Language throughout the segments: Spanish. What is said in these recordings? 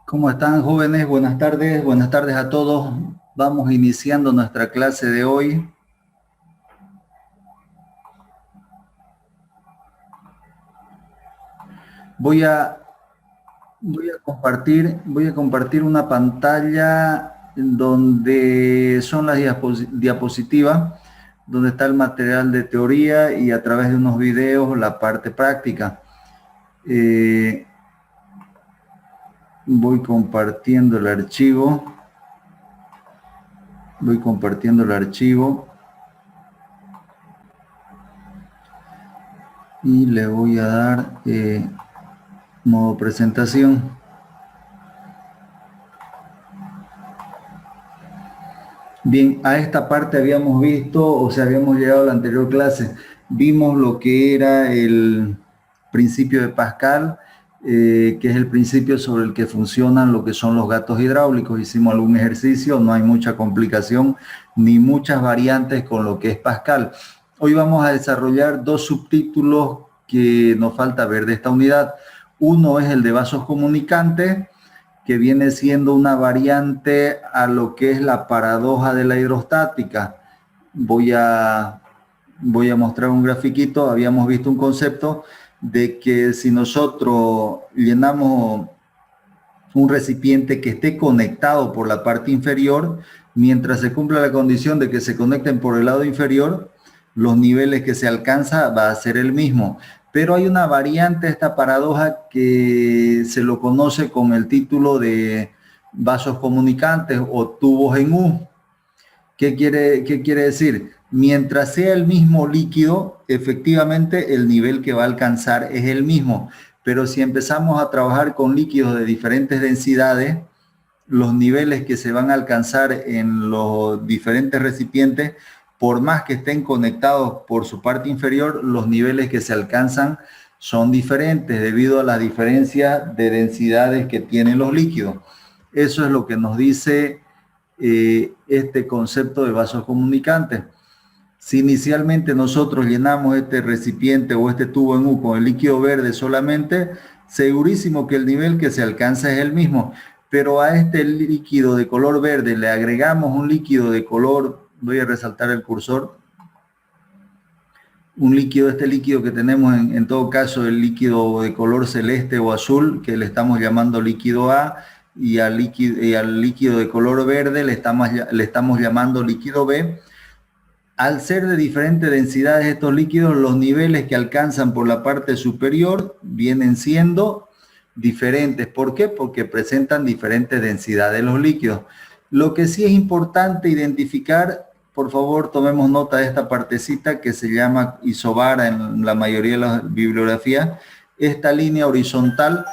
¿Cómo están, jóvenes? Buenas tardes a todos. Vamos iniciando nuestra clase de hoy. Voy a, voy a compartir una pantalla donde son las diapositivas, donde está el material de teoría y a través de unos videos la parte práctica. Voy compartiendo el archivo. Y le voy a dar modo presentación. Bien, a esta parte habíamos visto, o sea, habíamos llegado a la anterior clase, vimos lo que era el principio de Pascal, que es el principio sobre el que funcionan lo que son los gatos hidráulicos. Hicimos algún ejercicio, no hay mucha complicación ni muchas variantes con lo que es Pascal. Hoy vamos a desarrollar dos subtítulos que nos falta ver de esta unidad. Uno es el de vasos comunicantes, que viene siendo una variante a lo que es la paradoja de la hidrostática. Voy a mostrar un grafiquito. Habíamos visto un concepto de que si nosotros llenamos un recipiente que esté conectado por la parte inferior, mientras se cumpla la condición de que se conecten por el lado inferior, los niveles que se alcanza va a ser el mismo. Pero hay una variante a esta paradoja que se lo conoce con el título de vasos comunicantes o tubos en U. ¿Qué quiere decir? Mientras sea el mismo líquido, efectivamente el nivel que va a alcanzar es el mismo. Pero si empezamos a trabajar con líquidos de diferentes densidades, los niveles que se van a alcanzar en los diferentes recipientes, por más que estén conectados por su parte inferior, los niveles que se alcanzan son diferentes debido a la diferencia de densidades que tienen los líquidos. Eso es lo que nos dice este concepto de vasos comunicantes. Si inicialmente nosotros llenamos este recipiente o este tubo en U con el líquido verde solamente, segurísimo que el nivel que se alcanza es el mismo. Pero a este líquido de color verde le agregamos un líquido de color, voy a resaltar el cursor, este líquido que tenemos en todo caso, el líquido de color celeste o azul, que le estamos llamando líquido A, y al líquido de color verde le estamos llamando líquido B. Al ser de diferentes densidades estos líquidos, los niveles que alcanzan por la parte superior vienen siendo diferentes. ¿Por qué? Porque presentan diferentes densidades los líquidos. Lo que sí es importante identificar, por favor tomemos nota de esta partecita que se llama isobara en la mayoría de las bibliografías, esta línea horizontal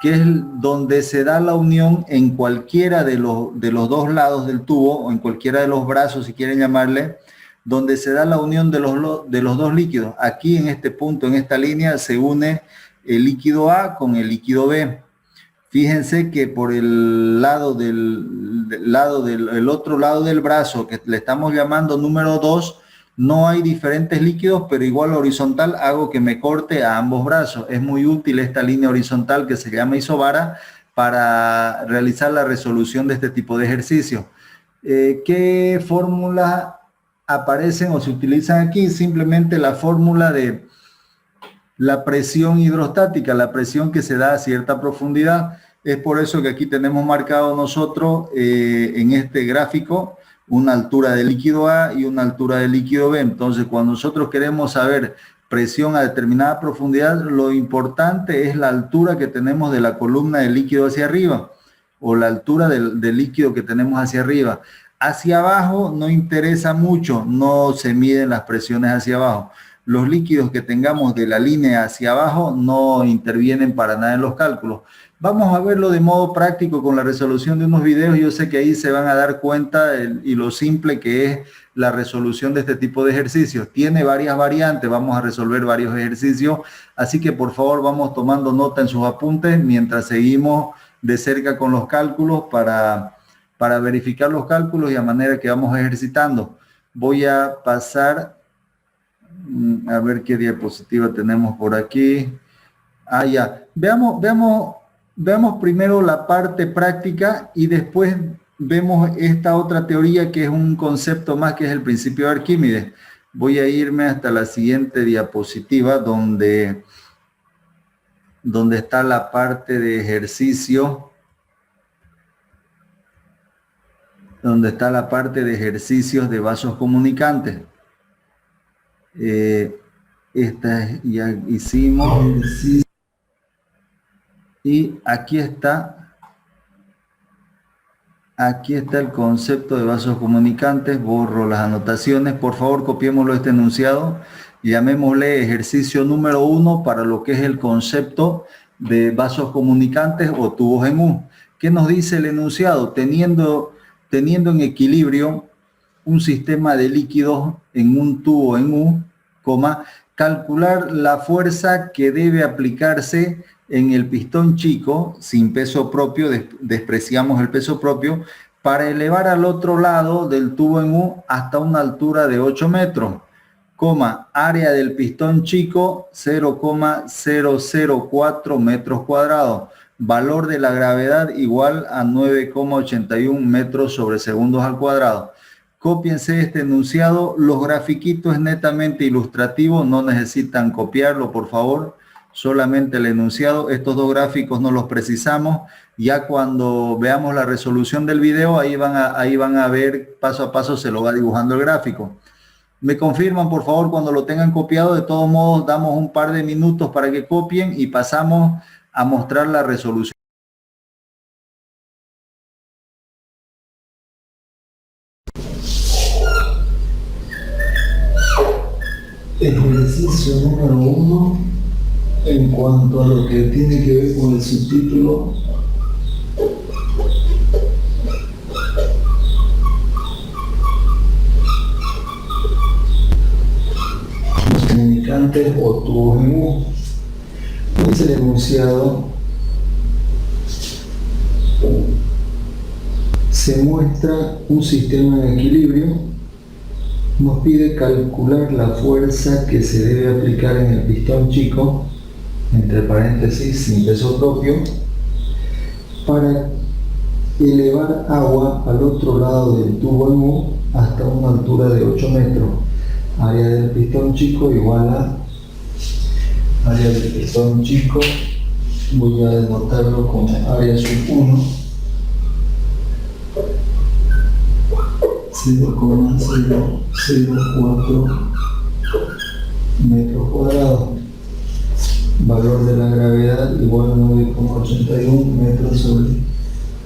que es donde se da la unión en cualquiera de los dos lados del tubo o en cualquiera de los brazos, si quieren llamarle, donde se da la unión de los dos líquidos. Aquí en este punto, en esta línea, se une el líquido A con el líquido B. Fíjense que por el otro lado del brazo, que le estamos llamando número 2, no hay diferentes líquidos, pero igual horizontal hago que me corte a ambos brazos. Es muy útil esta línea horizontal que se llama isobara para realizar la resolución de este tipo de ejercicio. ¿Qué fórmula aparecen o se utilizan aquí? Simplemente la fórmula de la presión hidrostática, la presión que se da a cierta profundidad. Es por eso que aquí tenemos marcado nosotros en este gráfico una altura de líquido A y una altura de líquido B. Entonces, cuando nosotros queremos saber presión a determinada profundidad, lo importante es la altura que tenemos de la columna del líquido hacia arriba o la altura del líquido que tenemos hacia arriba. Hacia abajo no interesa mucho, no se miden las presiones hacia abajo. Los líquidos que tengamos de la línea hacia abajo no intervienen para nada en los cálculos. Vamos a verlo de modo práctico con la resolución de unos videos. Yo sé que ahí se van a dar cuenta y lo simple que es la resolución de este tipo de ejercicios. Tiene varias variantes, vamos a resolver varios ejercicios, así que por favor vamos tomando nota en sus apuntes mientras seguimos de cerca con los cálculos para verificar los cálculos y a manera que vamos ejercitando. Voy a pasar a ver qué diapositiva tenemos por aquí. Ah, ya. Veamos Veamos primero la parte práctica y después vemos esta otra teoría que es un concepto más, que es el principio de Arquímedes. Voy a irme hasta la siguiente diapositiva donde está la parte de ejercicio, donde está la parte de ejercicios de vasos comunicantes. Esta ya hicimos ejercicio. Y aquí está el concepto de vasos comunicantes. Borro las anotaciones. Por favor, copiémoslo este enunciado. Llamémosle ejercicio número 1 para lo que es el concepto de vasos comunicantes o tubos en U. ¿Qué nos dice el enunciado? Teniendo en equilibrio un sistema de líquidos en un tubo en U, calcular la fuerza que debe aplicarse en el pistón chico, sin peso propio, despreciamos el peso propio, para elevar al otro lado del tubo en U hasta una altura de 8 metros, área del pistón chico 0,004 metros cuadrados, valor de la gravedad igual a 9,81 metros sobre segundos al cuadrado. Cópiense este enunciado. Los grafiquitos es netamente ilustrativo, no necesitan copiarlo, por favor. Solamente el enunciado. Estos dos gráficos no los precisamos. Ya cuando veamos la resolución del video, ahí van a ver paso a paso, se lo va dibujando el gráfico. Me confirman, por favor, cuando lo tengan copiado. De todos modos, damos un par de minutos para que copien y pasamos a mostrar la resolución. Ejercicio número 1 en cuanto a lo que tiene que ver con el subtítulo. Comunicantes o tubos en U. Es el enunciado. Se muestra un sistema de equilibrio. Nos pide calcular la fuerza que se debe aplicar en el pistón chico, entre paréntesis, sin peso propio, para elevar agua al otro lado del tubo en U hasta una altura de 8 metros. Área del pistón chico igual a área del pistón chico, voy a denotarlo como área sub 1, 0,004 metros cuadrados. Valor de la gravedad igual a 9,81 metros sobre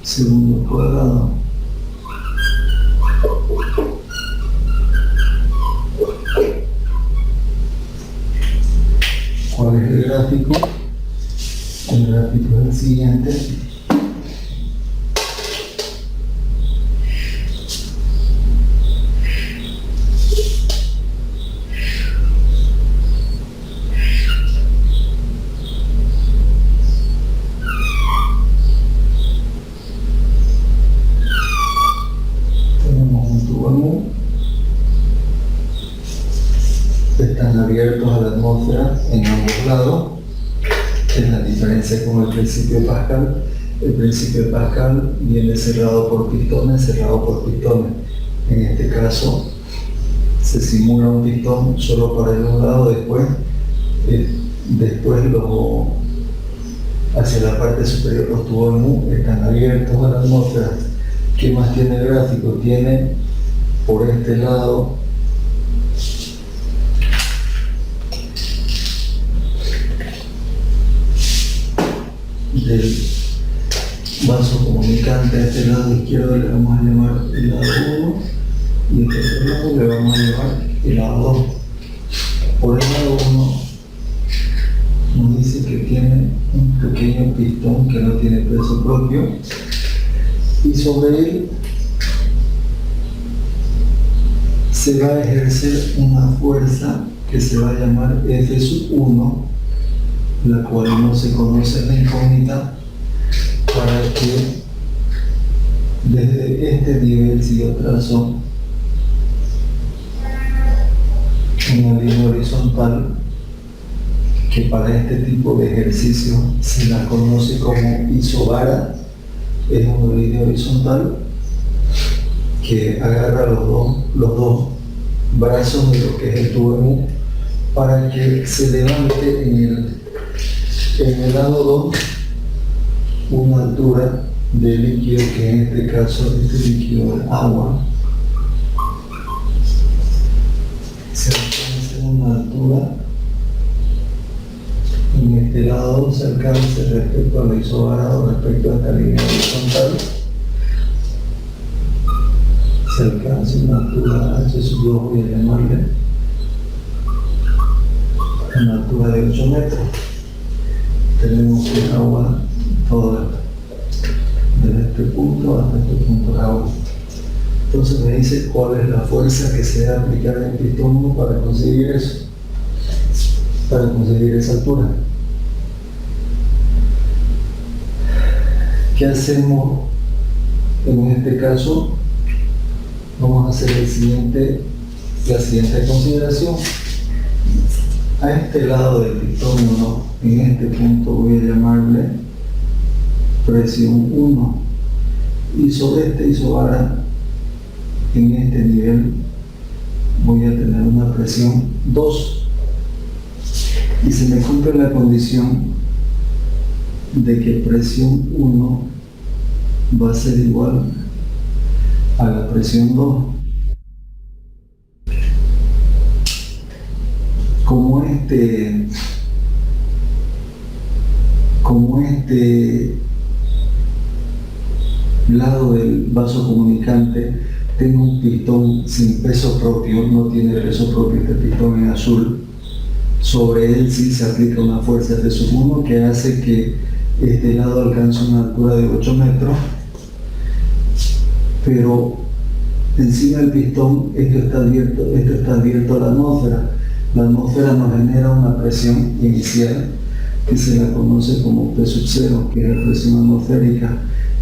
segundo cuadrado. ¿Cuál es el gráfico? El gráfico es el siguiente. Están abiertos a la atmósfera en ambos lados. Es la diferencia con el principio de Pascal. El principio de Pascal viene cerrado por pistones. En este caso se simula un pistón solo para el un lado, después hacia la parte superior los tubos en U están abiertos a la atmósfera. ¿Qué más tiene el gráfico? Tiene por este lado del vaso comunicante, a este lado izquierdo le vamos a llamar el lado 1 y a este otro lado le vamos a llamar el lado 2. Por el lado 1 nos dice que tiene un pequeño pistón que no tiene peso propio y sobre él se va a ejercer una fuerza que se va a llamar F sub 1, la cual no se conoce en la incógnita, para que desde este nivel, si yo trazo una línea horizontal que para este tipo de ejercicio se la conoce como isobara. Es una línea horizontal que agarra los dos brazos de lo que es el tubo M para que se levante en el lado 2 una altura de líquido, que en este caso este líquido es agua. Se alcanza una altura en este lado, se alcanza respecto al isobarado, respecto a esta línea horizontal, se alcanza una altura H2, voy a llamarle una altura de 8 metros. Tenemos que agua todo esto, desde este punto hasta este punto de agua. Entonces me dice cuál es la fuerza que se debe aplicar en el pistón para conseguir eso, para conseguir esa altura. ¿Qué hacemos en este caso? Vamos a hacer la siguiente consideración. A este lado del pistón 1, en este punto voy a llamarle presión 1, y sobre este isobara, en este nivel, voy a tener una presión 2, y se me cumple la condición de que presión 1 va a ser igual a la presión 2. Como este lado del vaso comunicante tengo un pistón sin peso propio, no tiene peso propio este pistón en azul, sobre él sí se aplica una fuerza F1 que hace que este lado alcance una altura de 8 metros, pero encima del pistón esto está abierto a la atmósfera. La atmósfera nos genera una presión inicial que se la conoce como P sub 0, que es la presión atmosférica,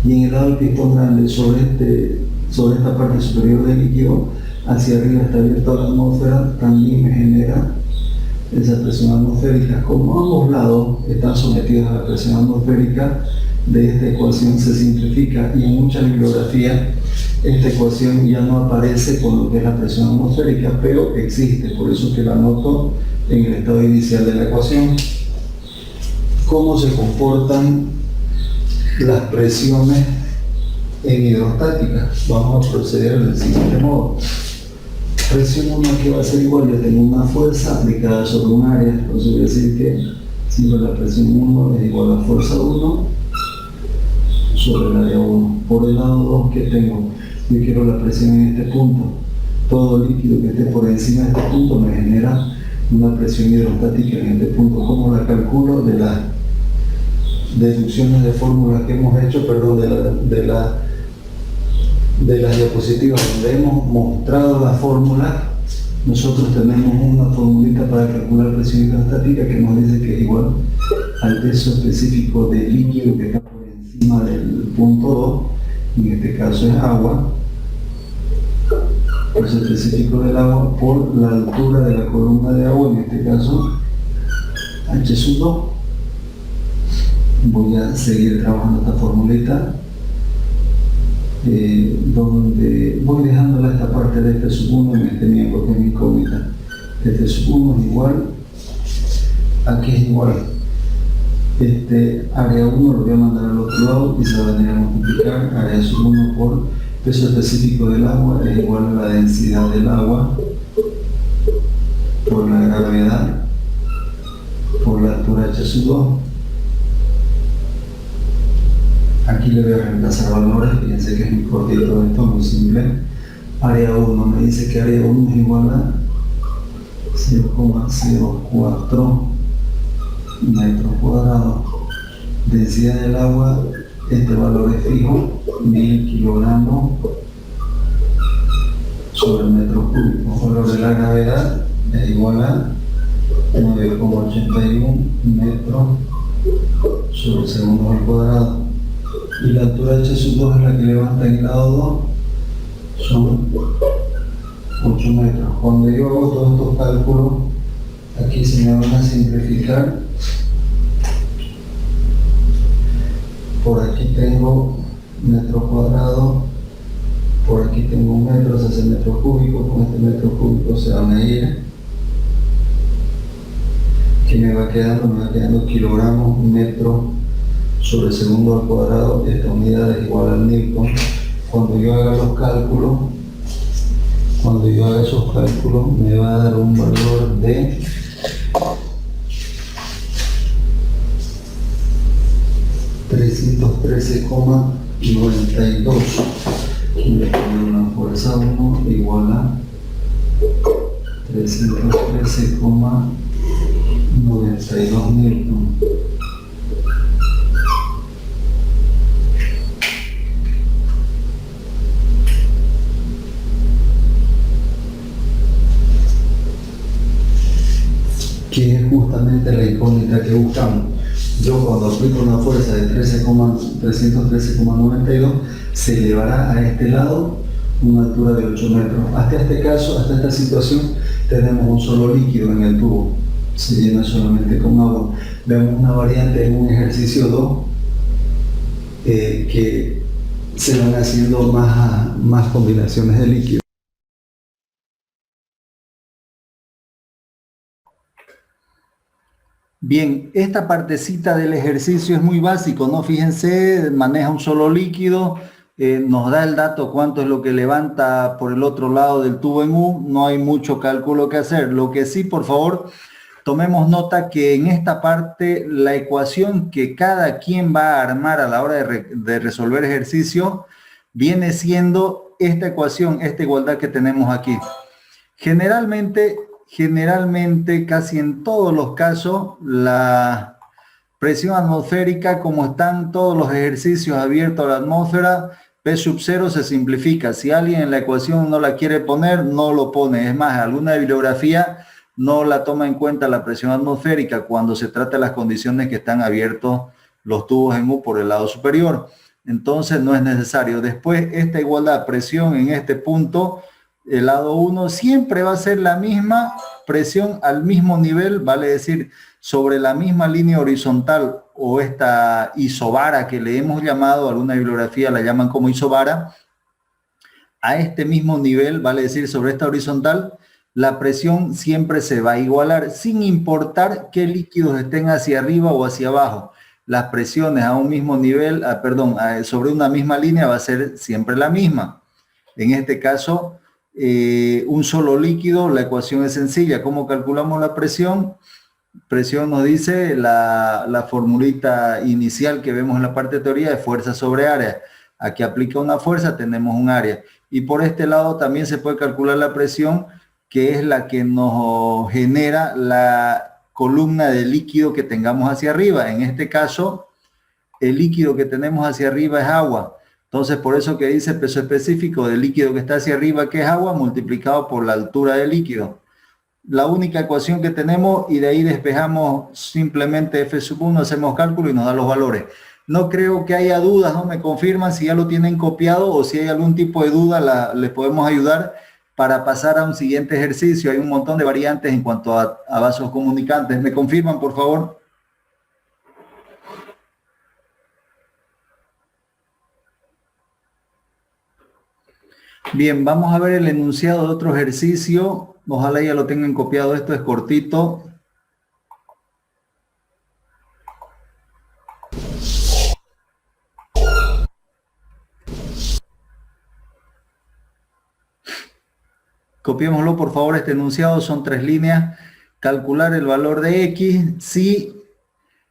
y en el lado del pistón grande, sobre esta parte superior del líquido, hacia arriba está abierto a la atmósfera, también me genera esa presión atmosférica. Como ambos lados están sometidos a la presión atmosférica, de esta ecuación se simplifica, y en mucha bibliografía esta ecuación ya no aparece con lo que es la presión atmosférica, pero existe, por eso que la anoto en el estado inicial de la ecuación. ¿Cómo se comportan las presiones en hidrostática? Vamos a proceder del siguiente modo. Presión 1 que va a ser igual, yo tengo una fuerza aplicada sobre un área, entonces voy a decir que siempre la presión 1 es igual a fuerza 1 sobre el área 1. Por el lado 2 que tengo, yo quiero la presión en este punto. Todo líquido que esté por encima de este punto me genera una presión hidrostática en este punto. ¿Cómo la calculo? De las deducciones de fórmulas que hemos hecho, perdón, de las diapositivas donde hemos mostrado la fórmula. Nosotros tenemos una formulita para calcular presión hidrostática que nos dice que es igual al peso específico del líquido que está por encima del punto 2, en este caso es agua, peso específico del agua por la altura de la columna de agua, en este caso H sub 2. Voy a seguir trabajando esta formulita, donde voy dejándola esta parte de F sub 1 en este miembro que es mi incógnita. F sub 1 es igual, aquí es igual, área 1 lo voy a mandar al otro lado y se va a venir a multiplicar. Área sub 1 por peso específico del agua es igual a la densidad del agua por la gravedad por la altura H sub 2. Aquí le voy a reemplazar valores, fíjense que es muy cortito esto, muy simple. Área 1 me dice que área 1 es igual a 0,04 metros cuadrados. Densidad del agua, este valor es fijo, 1000 kilogramos sobre el metro cúbico. Valor de la gravedad es igual a 9,81 metros sobre segundo al cuadrado. Y la altura H sub 2 es la que levanta en el lado 2, son 8 metros. Cuando yo hago todos estos cálculos, aquí se me van a simplificar tengo metro cuadrado, por aquí tengo un metro, se hace metro cúbico, con este metro cúbico se va a medir. ¿Qué me va quedando? Me va quedando kilogramos metro sobre segundo al cuadrado. Esta unidad es igual al Newton. Cuando yo haga los cálculos, cuando yo haga esos cálculos, me va a dar un valor de 313,92. Aquí le pongo una fuerza 1 igual a 313,92 newton. Que es justamente la incógnita que buscamos. Yo cuando aplico una fuerza de 313,92 se elevará a este lado una altura de 8 metros. Hasta este caso, hasta esta situación, tenemos un solo líquido en el tubo. Se llena solamente con agua. Vemos una variante en un ejercicio 2 que se van haciendo más combinaciones de líquido. Bien, esta partecita del ejercicio es muy básico, ¿no? Fíjense, maneja un solo líquido, nos da el dato cuánto es lo que levanta por el otro lado del tubo en U, no hay mucho cálculo que hacer. Lo que sí, por favor, tomemos nota que en esta parte la ecuación que cada quien va a armar a la hora de resolver ejercicio viene siendo esta ecuación, esta igualdad que tenemos aquí. Generalmente, casi en todos los casos, la presión atmosférica, como están todos los ejercicios abiertos a la atmósfera, P sub 0 se simplifica. Si alguien en la ecuación no la quiere poner, no lo pone. Es más, alguna bibliografía no la toma en cuenta la presión atmosférica cuando se trata de las condiciones que están abiertos los tubos en U por el lado superior. Entonces no es necesario. Después, esta igualdad, presión en este punto, el lado 1 siempre va a ser la misma presión al mismo nivel, vale decir, sobre la misma línea horizontal o esta isobara que le hemos llamado, alguna bibliografía la llaman como isobara, a este mismo nivel, vale decir, sobre esta horizontal, la presión siempre se va a igualar, sin importar qué líquidos estén hacia arriba o hacia abajo. Las presiones a un mismo nivel, sobre una misma línea va a ser siempre la misma. En este caso, un solo líquido, la ecuación es sencilla. ¿Cómo calculamos la presión? Presión nos dice la formulita inicial que vemos en la parte de teoría de fuerza sobre área. Aquí aplica una fuerza, tenemos un área. Y por este lado también se puede calcular la presión, que es la que nos genera la columna de líquido que tengamos hacia arriba. En este caso, el líquido que tenemos hacia arriba es agua. Entonces, por eso que dice peso específico del líquido que está hacia arriba, que es agua, multiplicado por la altura del líquido. La única ecuación que tenemos, y de ahí despejamos simplemente F sub 1, hacemos cálculo y nos da los valores. No creo que haya dudas, ¿no? Me confirman si ya lo tienen copiado o si hay algún tipo de duda, les podemos ayudar para pasar a un siguiente ejercicio. Hay un montón de variantes en cuanto a vasos comunicantes. ¿Me confirman, por favor? Bien, vamos a ver el enunciado de otro ejercicio. Ojalá ya lo tengan copiado. Esto es cortito. Copiémoslo, por favor, este enunciado. Son 3 líneas. Calcular el valor de X si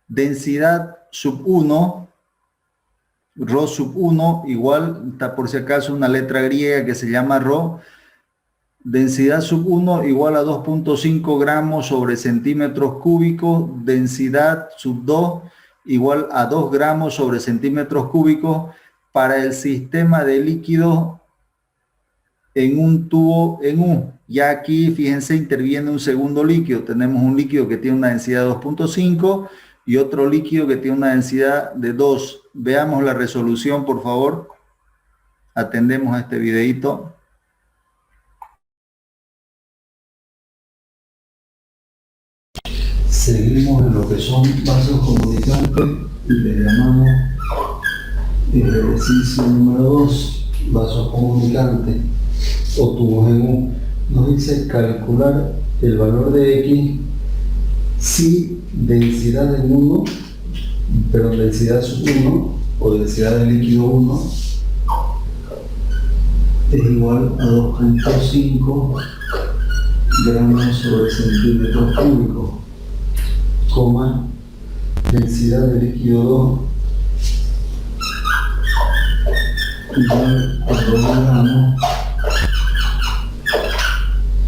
densidad sub 1, ρ sub 1, igual, está por si acaso una letra griega que se llama ρ, densidad sub 1 igual a 2.5 gramos sobre centímetros cúbicos, densidad sub 2 igual a 2 gramos sobre centímetros cúbicos para el sistema de líquidos en un tubo en U. Ya aquí, fíjense, interviene un segundo líquido. Tenemos un líquido que tiene una densidad de 2.5 y otro líquido que tiene una densidad de 2. Veamos la resolución, por favor. Atendemos a este videito. Seguimos en lo que son vasos comunicantes y le llamamos Ejercicio número 2, vasos comunicantes o tubos en U. Nos dice calcular el valor de X si densidad en 1, pero densidad sub 1 o densidad del líquido 1 es igual a 2.5 gramos sobre centímetros cúbicos, coma, densidad del líquido 2 igual a 2 gramos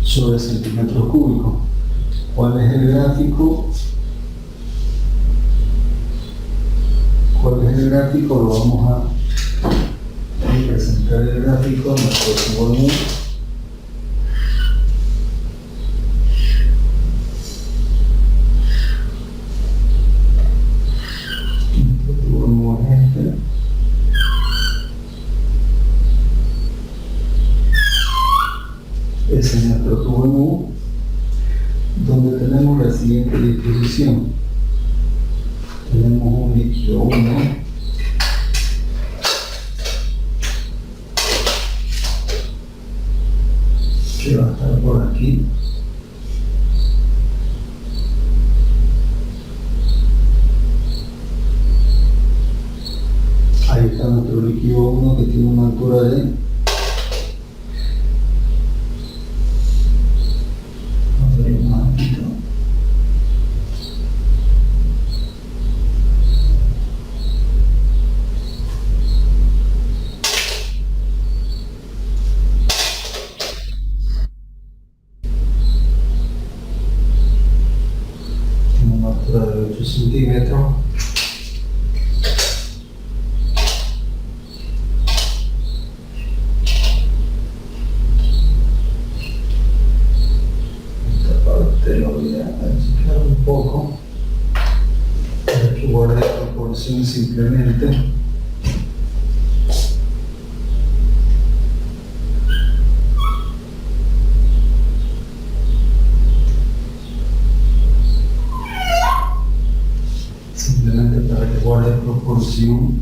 sobre centímetros cúbicos. ¿Cuál es el gráfico? Lo vamos a representar el gráfico en nuestro tubo en U. Nuestro tubo en U es este. Ese es nuestro tubo en U, donde tenemos la siguiente disposición. Tenemos un líquido 1 que va a estar por aquí. Ahí está nuestro líquido 1 que tiene una altura de, vamos a ver un momentito, tiene una altura de 8 centímetros. Lo voy a achicar un poco para que guarde proporción simplemente. Simplemente para que guarde proporción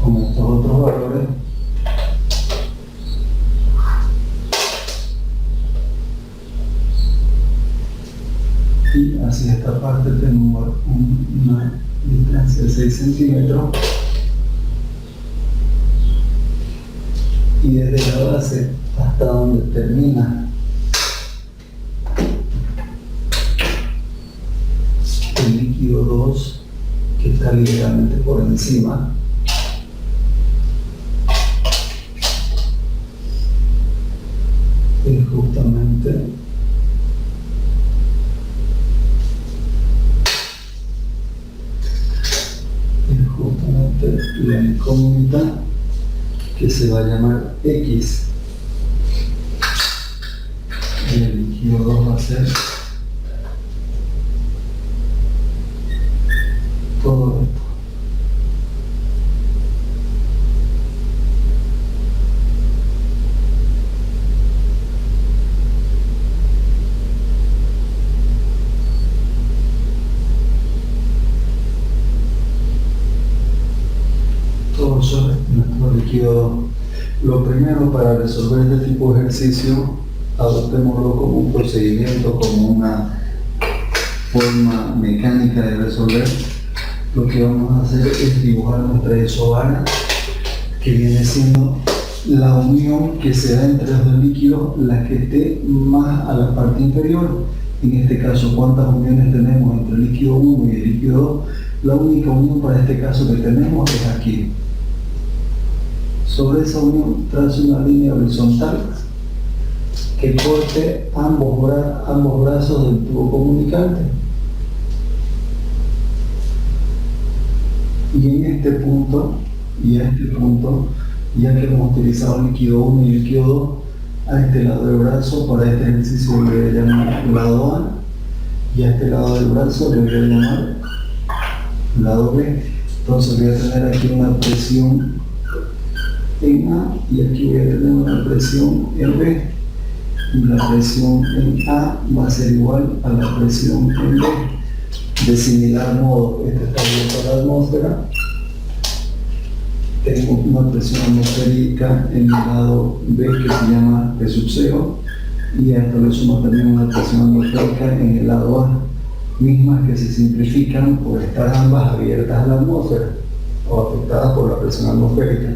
con estos otros valores. Y hacia esta parte tengo una distancia de 6 centímetros y desde la base hasta donde termina el líquido 2, que está ligeramente por encima, es justamente la incógnita que se va a llamar X. Y el líquido 2 va a ser todo esto. Todo sobre nuestro líquido 2. Lo primero, para resolver este tipo de ejercicio, adoptémoslo como un procedimiento, como una forma mecánica de resolver. Lo que vamos a hacer es dibujar nuestra isobara, que viene siendo la unión que se da entre los dos líquidos, la que esté más a la parte inferior. En este caso, ¿cuántas uniones tenemos entre el líquido 1 y el líquido 2? La única unión para este caso que tenemos es aquí. Sobre esa unión trazo una línea horizontal que corte ambos brazos del tubo comunicante. Y en este punto, ya que hemos utilizado el líquido 1 y el líquido 2, a este lado del brazo, para este ejercicio le voy a llamar lado A, y a este lado del brazo le voy a llamar lado B. Entonces voy a tener aquí una presión en A y aquí voy a tener una presión en B. Y la presión en A va a ser igual a la presión en B. De similar modo, este está abierto a la atmósfera tengo una presión atmosférica en el lado B que se llama P sub 0, y a esto le sumo también una presión atmosférica en el lado A, mismas que se simplifican por estar ambas abiertas a la atmósfera o afectadas por la presión atmosférica.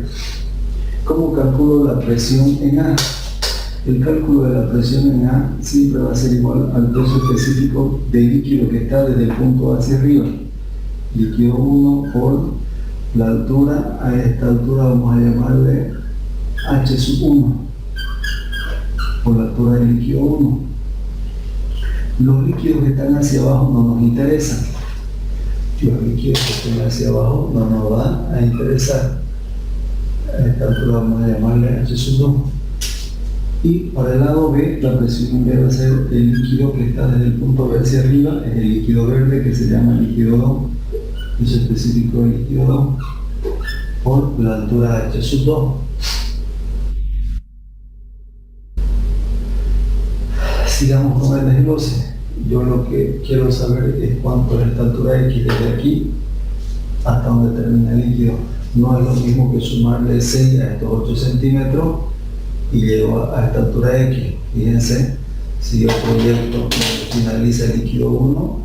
¿Cómo calculo la presión en A? El cálculo de la presión en A siempre va a ser igual al peso específico del líquido que está desde el punto hacia arriba. Líquido 1 por la altura, a esta altura vamos a llamarle H sub 1, por la altura del líquido 1. Los líquidos que están hacia abajo no nos interesan. Los líquidos que están hacia abajo no nos van a interesar. A esta altura vamos a llamarle H sub 2. Y para el lado B, la presión en B va a ser el líquido que está desde el punto B hacia arriba, es el líquido verde que se llama líquido 2, es específico del líquido 2, por la altura H sub 2. Sigamos con el desglose. Yo lo que quiero saber es cuánto es esta altura X desde aquí hasta donde termina el líquido. No es lo mismo que sumarle 6 a estos 8 centímetros y llego a esta altura X. Fíjense, si yo proyecto donde finaliza el líquido 1,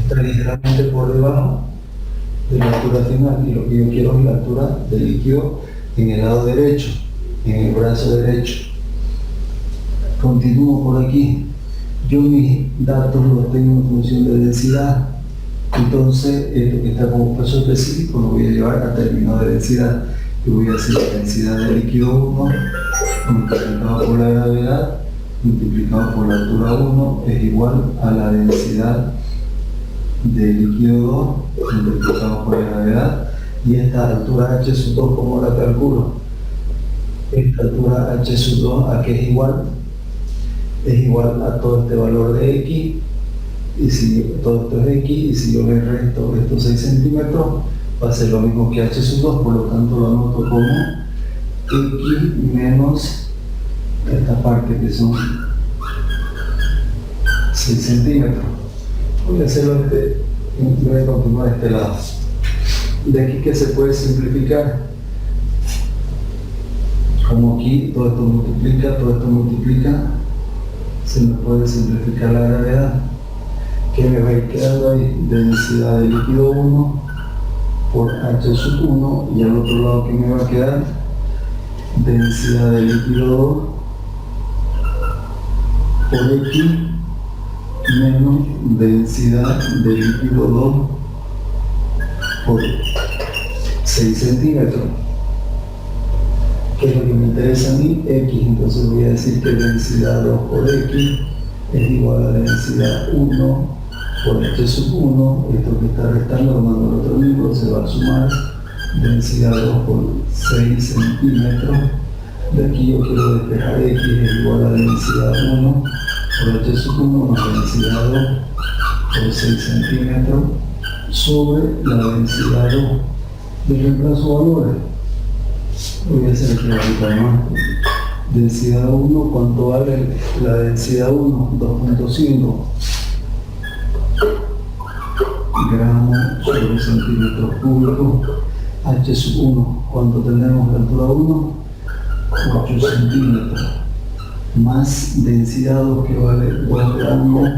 está ligeramente por debajo de la altura final, y lo que yo quiero es la altura del líquido en el lado derecho, en el brazo derecho. Continúo por aquí. Yo mis datos los tengo en función de densidad, entonces esto que está como peso específico lo voy a llevar a término de densidad. Yo voy a hacer la densidad del líquido 1 multiplicado por la gravedad multiplicado por la altura 1 es igual a la densidad del líquido 2 multiplicado por la gravedad. Y esta altura H sub 2, ¿cómo la calculo? Esta altura H sub 2, ¿a qué es igual? Es igual a todo este valor de X, y si todo esto es X, y si yo le resto estos 6 centímetros, va a ser lo mismo que H sub 2, por lo tanto lo anoto como X menos esta parte que son 6 centímetros. Voy a hacerlo voy a continuar de este lado. De aquí que se puede simplificar. Como aquí todo esto multiplica, se me puede simplificar la gravedad. ¿Qué me va a ir quedando ahí? Densidad del líquido 1 por H sub 1, y al otro lado ¿qué me va a quedar? Densidad del líquido 2 por X menos densidad del líquido 2 por 6 centímetros. ¿Qué es lo que me interesa a mí? X. Entonces voy a decir que densidad 2 por X es igual a densidad 1 por H sub 1. Esto que está restando lo mando al otro libro, se va a sumar densidad 2 por 6 centímetros. De aquí yo quiero despejar X es igual a densidad 1 por H sub 1 más densidad 2 por 6 centímetros sobre la densidad 2. De reemplazo valores. Voy a hacer aquí ahorita, ¿no? Densidad 1, ¿cuánto vale la densidad 1? 2.5 gramos sobre centímetros cúbicos. H sub 1, ¿cuánto tenemos la altura 1? 8 centímetros. Más densidad 2 que vale 2 gramos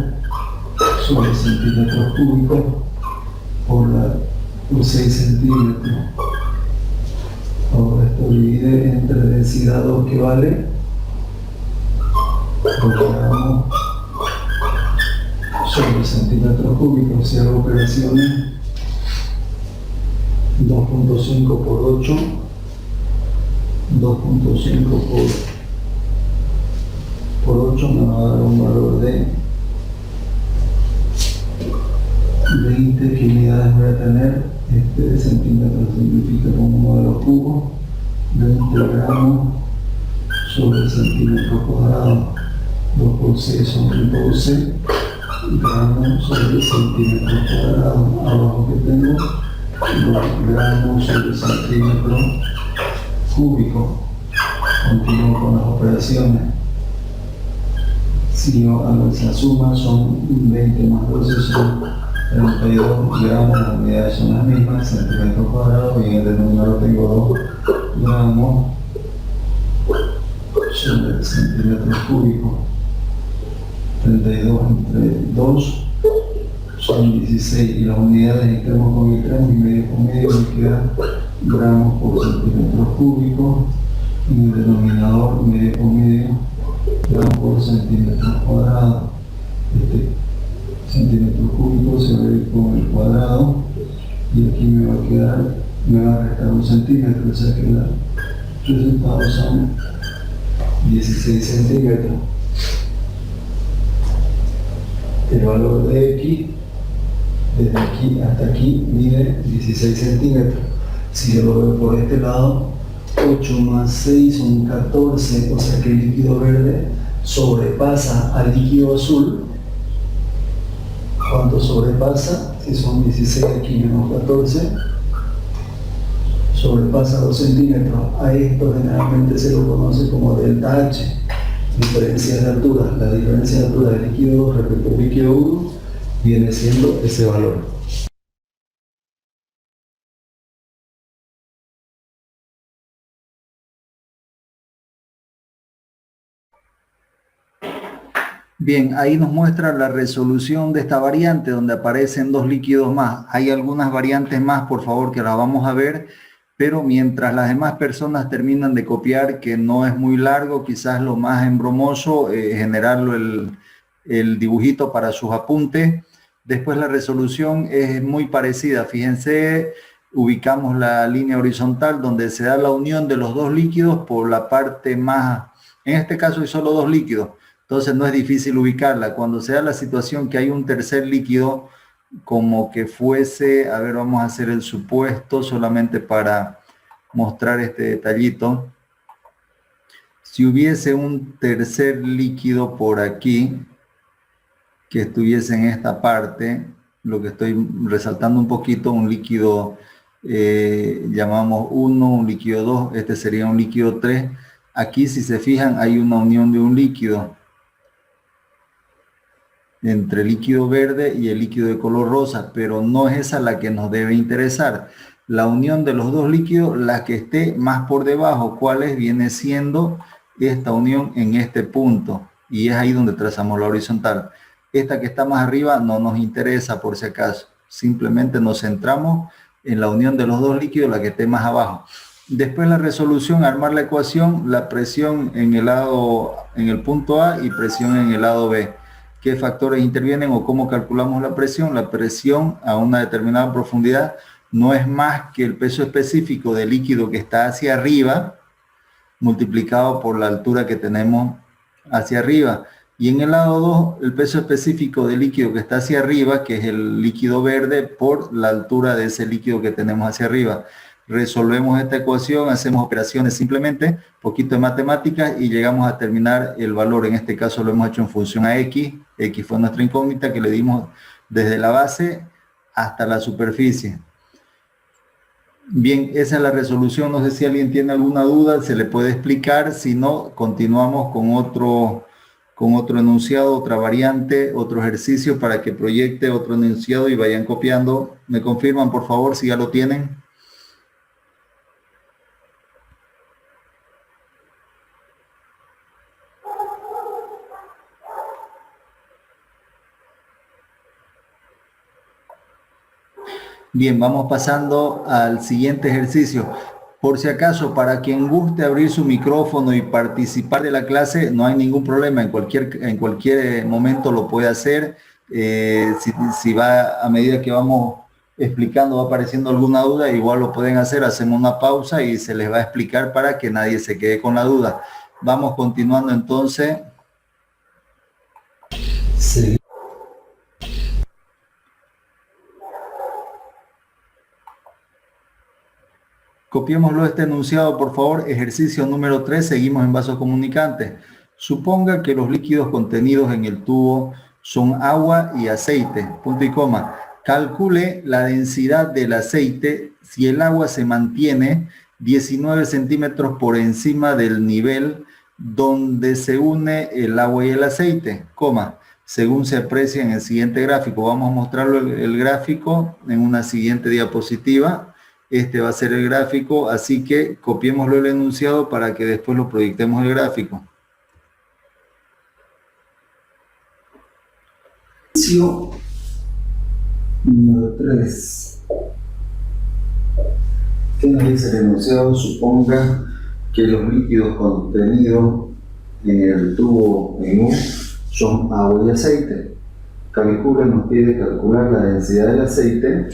sobre centímetros cúbicos por 6 centímetros. Ahora esto divide entre densidad 2 que vale 2 gramos sobre centímetros cúbicos. Si hago operaciones, 2.5 por 8, 2.5 por 8 me va a dar un valor de 20. ¿Qué unidades voy a tener? Este centímetro simplifica como 1 de los cubos, 20 gramos sobre centímetro cuadrado. 2 por 6 son 12 gramos sobre centímetro cuadrado. Abajo que tengo 2 gramos sobre centímetro cúbico. Continúo con las operaciones. Si yo hago esa suma, son 20 más 12 son 32 gramos, las unidades son las mismas, centímetros cuadrados, y en el denominador tengo 2 gramos sobre centímetros cúbicos. 32 entre 2 son 16, y las unidades extremos con extremos y medio con medio me quedan gramos por centímetros cúbicos. En el denominador medio con medio, gramos por centímetros cuadrados. Centímetros cúbicos se va a ir con el cuadrado, y aquí me va a quedar, me va a restar un centímetro, o sea que los resultados son 16 centímetros. El valor de X, desde aquí hasta aquí, mide 16 centímetros. Si yo lo veo por este lado, 8 más 6 son 14, o sea que el líquido verde sobrepasa al líquido azul. ¿Cuánto sobrepasa? Si son 16 aquí menos 14, sobrepasa 2 centímetros. A esto generalmente se lo conoce como delta H, diferencia de altura. La diferencia de altura del líquido 2 respecto al líquido 1 viene siendo ese valor. Bien, ahí nos muestra la resolución de esta variante donde aparecen 2 líquidos más. Hay algunas variantes más, por favor, que las vamos a ver, pero mientras las demás personas terminan de copiar, que no es muy largo, quizás lo más embromoso, generarlo el dibujito para sus apuntes. Después la resolución es muy parecida. Fíjense, ubicamos la línea horizontal donde se da la unión de los 2 líquidos por la parte más, en este caso hay solo 2 líquidos. Entonces no es difícil ubicarla. Cuando se da la situación que hay un tercer líquido, como que fuese, a ver, vamos a hacer el supuesto solamente para mostrar este detallito. Si hubiese un tercer líquido por aquí, que estuviese en esta parte, lo que estoy resaltando un poquito, un líquido llamamos 1, un líquido 2, este sería un líquido 3. Aquí, si se fijan, hay una unión de un líquido entre el líquido verde y el líquido de color rosa, pero no es esa la que nos debe interesar. La unión de los 2 líquidos, la que esté más por debajo, ¿cuál es? Viene siendo esta unión en este punto, y es ahí donde trazamos la horizontal. Esta que está más arriba no nos interesa por si acaso, simplemente nos centramos en la unión de los 2 líquidos, la que esté más abajo. Después la resolución, armar la ecuación, la presión en el punto A y presión en el lado B. ¿Qué factores intervienen o cómo calculamos la presión? La presión a una determinada profundidad no es más que el peso específico del líquido que está hacia arriba multiplicado por la altura que tenemos hacia arriba. Y en el lado 2, el peso específico del líquido que está hacia arriba, que es el líquido verde, por la altura de ese líquido que tenemos hacia arriba. Resolvemos esta ecuación, hacemos operaciones simplemente, poquito de matemáticas, y llegamos a terminar el valor. En este caso lo hemos hecho en función a X. X fue nuestra incógnita que le dimos desde la base hasta la superficie. Bien, esa es la resolución. No sé si alguien tiene alguna duda, se le puede explicar. Si no, continuamos con otro enunciado, otra variante, otro ejercicio para que proyecte otro enunciado y vayan copiando. ¿Me confirman, por favor, si ya lo tienen? Bien, vamos pasando al siguiente ejercicio. Por si acaso, para quien guste abrir su micrófono y participar de la clase, no hay ningún problema. En cualquier momento lo puede hacer. Si va a medida que vamos explicando, va apareciendo alguna duda, igual lo pueden hacer. Hacemos una pausa y se les va a explicar para que nadie se quede con la duda. Vamos continuando entonces. Sí. Copiémoslo este enunciado, por favor. Ejercicio número 3, seguimos en vasos comunicantes. Suponga que los líquidos contenidos en el tubo son agua y aceite, punto y coma. Calcule la densidad del aceite si el agua se mantiene 19 centímetros por encima del nivel donde se une el agua y el aceite, coma. según se aprecia en el siguiente gráfico. Vamos a mostrarlo el gráfico en una siguiente diapositiva. Este va a ser el gráfico, así que copiémoslo el enunciado para que después lo proyectemos el gráfico. Número 3. ¿Qué nos dice el enunciado? Suponga que los líquidos contenidos en el tubo en U son agua y aceite. Nos pide calcular la densidad del aceite.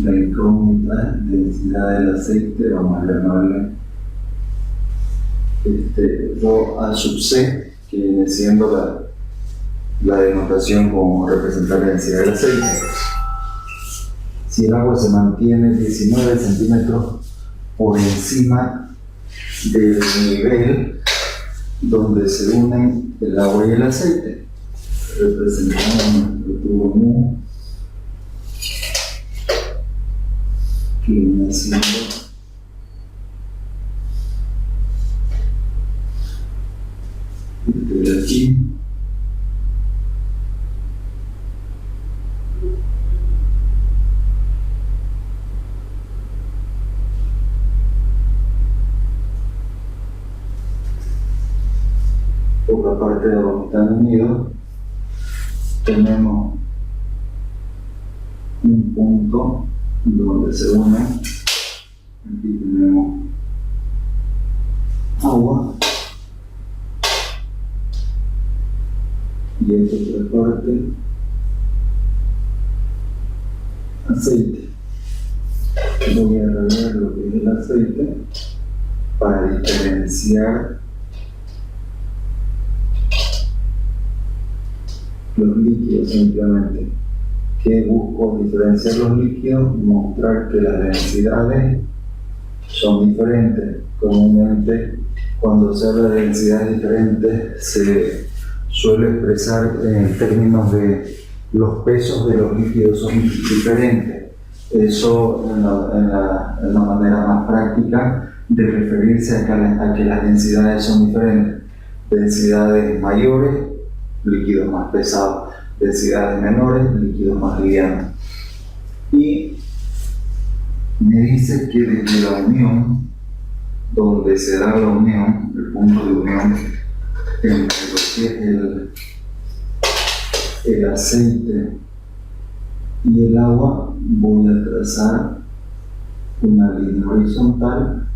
La incógnita densidad del aceite, vamos a llamarle rho A sub C, que viene siendo la denotación como representar la densidad del aceite. Si el agua se mantiene 19 centímetros por encima del nivel donde se unen el agua y el aceite, representamos nuestro tubo mu, que viene siendo de aquí por la parte de donde están unidos. Tenemos un punto donde se unen. Aquí tenemos agua y esta otra parte aceite. Voy a rayar lo que es el aceite para diferenciar los líquidos. Simplemente que busco diferenciar los líquidos, mostrar que las densidades son diferentes. Comúnmente cuando se habla de densidades diferentes se suele expresar en términos de los pesos de los líquidos son diferentes. Eso es la manera más práctica de referirse a que las densidades son diferentes. Densidades mayores, líquidos más pesados; densidades menores, líquidos más livianos. Y me dice que desde la unión, donde se da la unión, el punto de unión entre lo que es el aceite y el agua, voy a trazar una línea horizontal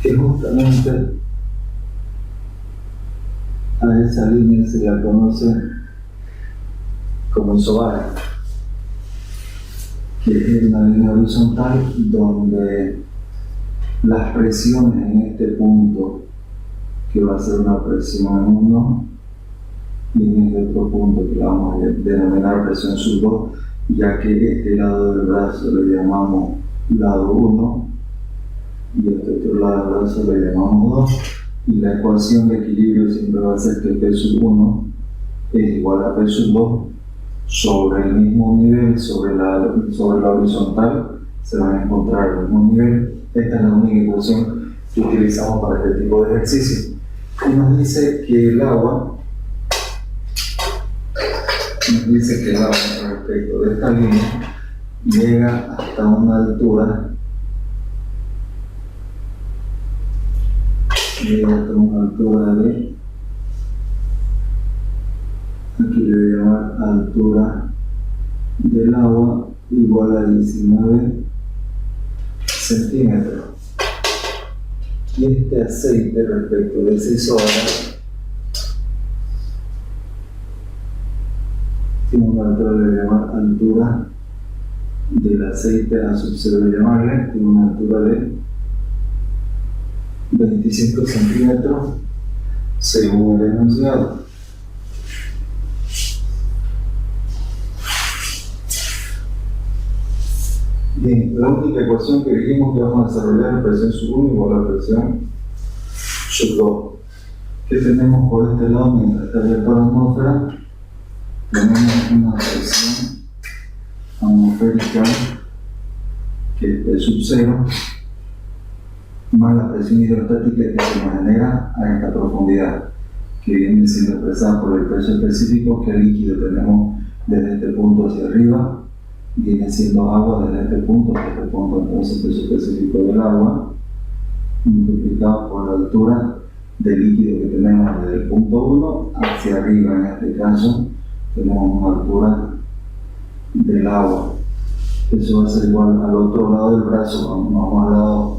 que justamente a esa línea se la conoce como isobárica, que es una línea horizontal donde las presiones en este punto, que va a ser una presión 1, y en este otro punto que la vamos a denominar presión sub 2, ya que este lado del brazo le llamamos lado 1 y este otro lado del brazo le llamamos 2, y la ecuación de equilibrio siempre va a ser que P sub 1 es igual a P sub 2 sobre el mismo nivel, sobre la horizontal se van a encontrar el mismo nivel. Esta es la única ecuación que utilizamos para este tipo de ejercicio. Y nos dice que el agua respecto de esta línea llega hasta una altura de, aquí le voy a llamar altura del agua, igual a 19 centímetros. Y este aceite respecto de ese isobario tiene una altura, le voy a llamar altura del aceite a sub C, voy a llamarle, tiene una altura de 25 centímetros según el enunciado. Bien, la única ecuación que dijimos que vamos a desarrollar es presión sub 1 igual a presión sub 2. ¿Qué tenemos por este lado mientras está abierta la atmósfera? Tenemos una presión atmosférica que es P sub 0 más la presión hidrostática que se nos genera a esta profundidad, que viene siendo expresada por el peso específico que el líquido tenemos desde este punto hacia arriba, viene siendo agua desde este punto hasta este punto. Entonces el peso específico del agua multiplicado por la altura del líquido que tenemos desde el punto 1 hacia arriba. En este caso tenemos una altura del agua. Eso va a ser igual al otro lado del brazo. Vamos al lado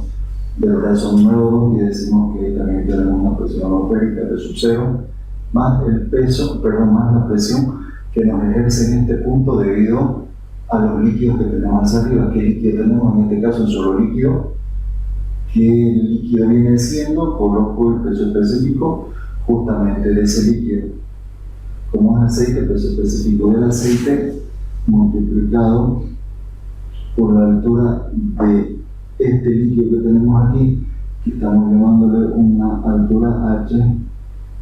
del brazo número 2 y decimos que también tenemos una presión atmosférica de sub 0 más el peso, más la presión que nos ejerce en este punto debido a los líquidos que tenemos hacia arriba. ¿Qué líquido tenemos? En este caso un solo líquido. ¿Qué líquido viene siendo? Coloco el peso específico justamente de ese líquido. Como es aceite, el peso específico del aceite multiplicado por la altura de este líquido que tenemos aquí, que estamos llamándole una altura H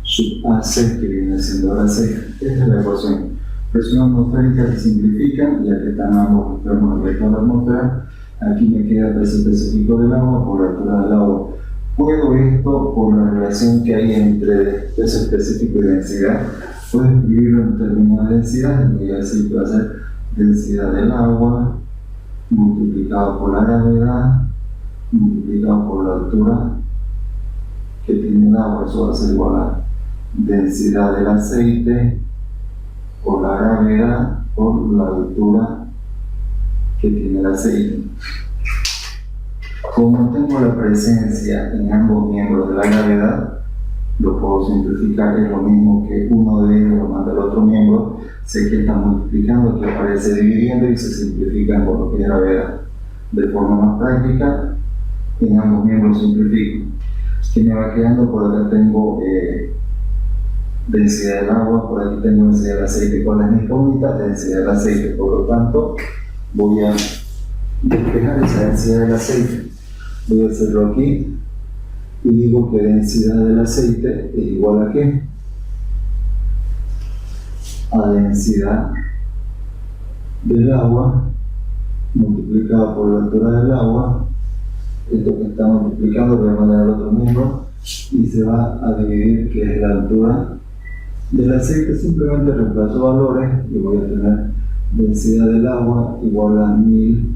sub AC, que viene siendo el aceite. Esta es la ecuación. Presión atmosférica se simplifica, ya que están ambos extremos abiertos a la atmósfera. Aquí me queda el peso específico del agua por la altura del agua. Puedo esto por la relación que hay entre peso específico y densidad. Puedo escribirlo en términos de densidad. Voy a decir que va a ser densidad del agua multiplicado por la gravedad multiplicado por la altura que tiene el agua. Eso va a ser igual a densidad del aceite por la gravedad por la altura que tiene el aceite. Como tengo la presencia en ambos miembros de la gravedad, lo puedo simplificar. Es lo mismo que uno de ellos lo manda al otro miembro. Sé que está multiplicando, que aparece dividiendo y se simplifica por lo que es gravedad. De forma más práctica, en ambos miembros simplifico. ¿Qué me va quedando? Por acá tengo densidad del agua, por aquí tengo densidad del aceite. ¿Cuál es mi incógnita? Densidad del aceite. Por lo tanto, voy a despejar esa densidad del aceite. Voy a hacerlo aquí y digo que densidad del aceite es igual a ¿qué? A densidad del agua multiplicado por la altura del agua. Esto que está multiplicando voy a mandar al otro miembro y se va a dividir, que es la altura del aceite. Simplemente reemplazo valores y voy a tener densidad del agua igual a 1000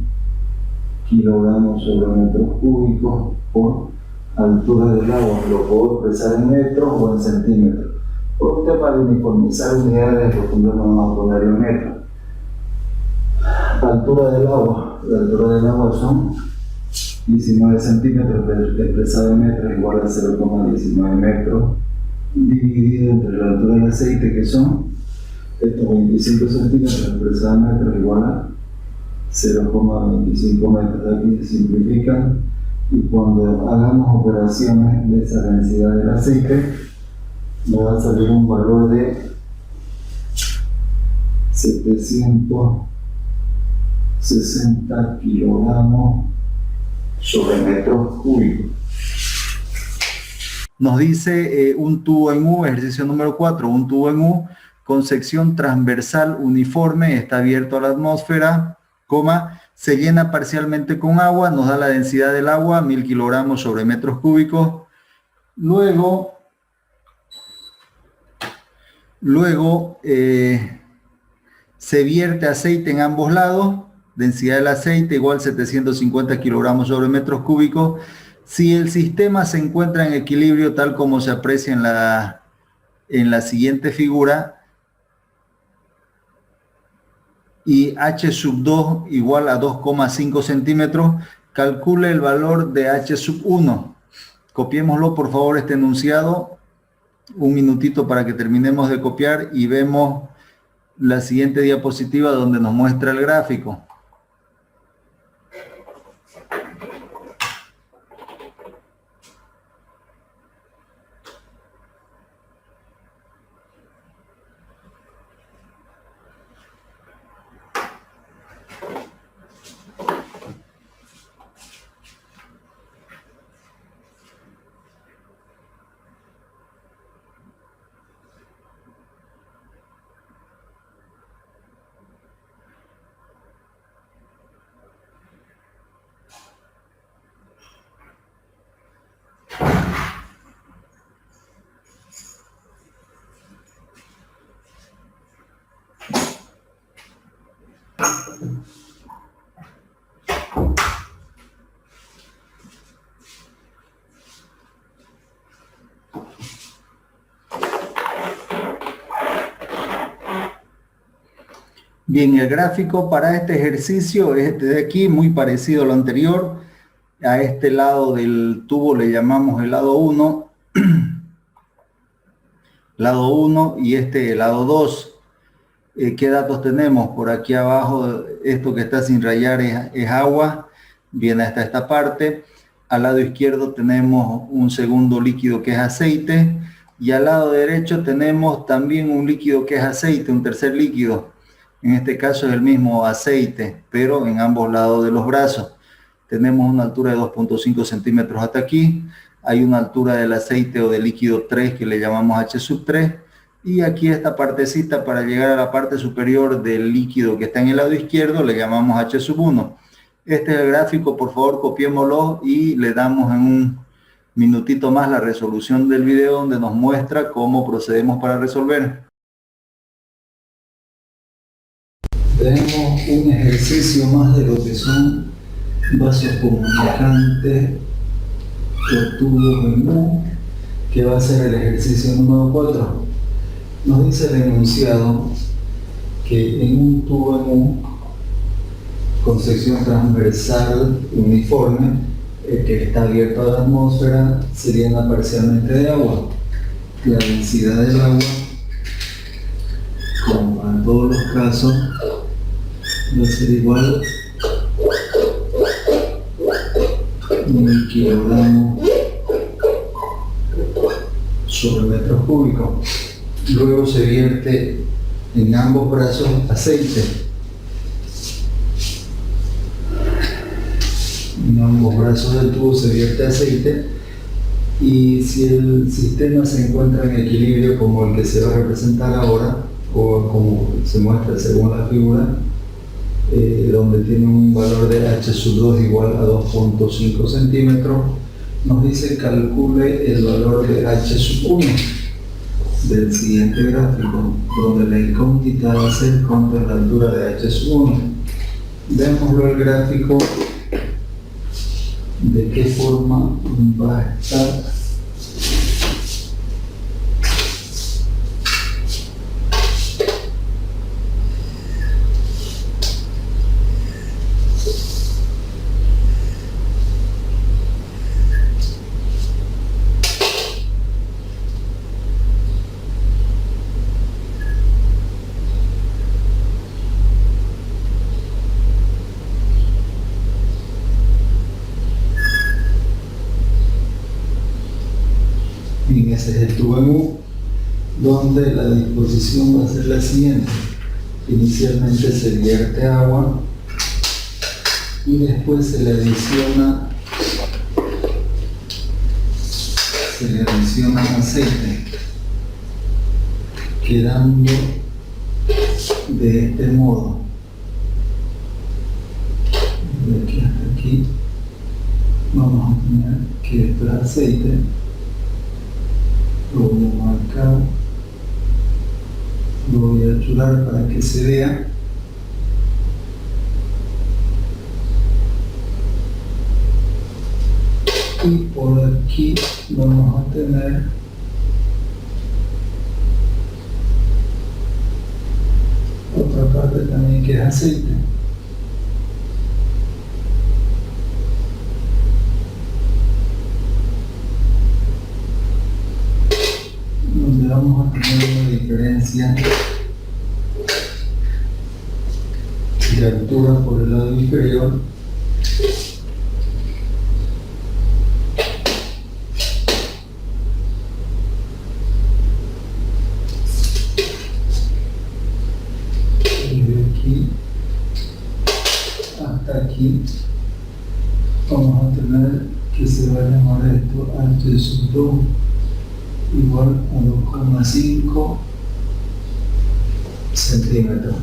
kilogramos sobre metros cúbicos por altura del agua. Lo puedo expresar en metros o en centímetros. Por un tema de uniformizar unidades, acostumbramos a poner en metros. Altura del agua. La altura del agua son 19 centímetros, expresado en metros igual a 0,19 metros, dividido entre la altura del aceite, que son estos 25 centímetros, expresado en metros igual a 0,25 metros. De aquí se simplifican y cuando hagamos operaciones de esa densidad del aceite me va a salir un valor de 760 kilogramos sobre metros cúbicos. Nos dice un tubo en U, ejercicio número 4, un tubo en U con sección transversal uniforme, está abierto a la atmósfera, se llena parcialmente con agua, nos da la densidad del agua, 1000 kilogramos sobre metros cúbicos. Luego se vierte aceite en ambos lados, densidad del aceite igual 750 kilogramos sobre metros cúbicos. Si el sistema se encuentra en equilibrio tal como se aprecia en la siguiente figura, y H sub 2 igual a 2,5 centímetros, calcule el valor de H sub 1. Copiémoslo por favor este enunciado, un minutito para que terminemos de copiar y vemos la siguiente diapositiva donde nos muestra el gráfico. Bien, el gráfico para este ejercicio es este de aquí, muy parecido a lo anterior. A este lado del tubo le llamamos el lado 1, lado 1 y este el lado 2. ¿Qué datos tenemos? Por aquí abajo, esto que está sin rayar es agua, viene hasta esta parte. Al lado izquierdo tenemos un segundo líquido que es aceite y al lado derecho tenemos también un líquido que es aceite, un tercer líquido. En este caso es el mismo aceite, pero en ambos lados de los brazos. Tenemos una altura de 2.5 centímetros hasta aquí. Hay una altura del aceite o del líquido 3 que le llamamos H3. Y aquí esta partecita para llegar a la parte superior del líquido que está en el lado izquierdo le llamamos H1. Este es el gráfico, por favor copiémoslo y le damos en un minutito más la resolución del video donde nos muestra cómo procedemos para resolver. Tenemos un ejercicio más de lo que son vasos comunicantes o tubos en U, que va a ser el ejercicio número 4. Nos dice el enunciado que en un tubo en U con sección transversal uniforme, que está abierto a la atmósfera, se llena parcialmente de agua. La densidad del agua, como en todos los casos, va a ser igual a 1 kilogramo sobre metros cúbicos. Luego se vierte en ambos brazos aceite. En ambos brazos del tubo se vierte aceite y si el sistema se encuentra en equilibrio como el que se va a representar ahora o como se muestra según la figura, donde tiene un valor de H2 igual a 2.5 centímetros, nos dice calcule el valor de H1 del siguiente gráfico, donde la incógnita va a ser cuánto es la altura de H1. Veámoslo el gráfico de qué forma va a estar. Y ese es el tubo en U, donde la disposición va a ser la siguiente. Inicialmente se vierte agua y después se le adiciona aceite, quedando de este modo. De aquí hasta aquí vamos a tener que esto es aceite. Lo voy a marcar, lo voy a chular para que se vea. Y por aquí vamos a tener otra parte también que es aceite. Donde vamos a tener una diferencia de altura por el lado inferior desde aquí hasta aquí. Vamos a tener que se va a llamar esto H2 igual a 2,5 centímetros.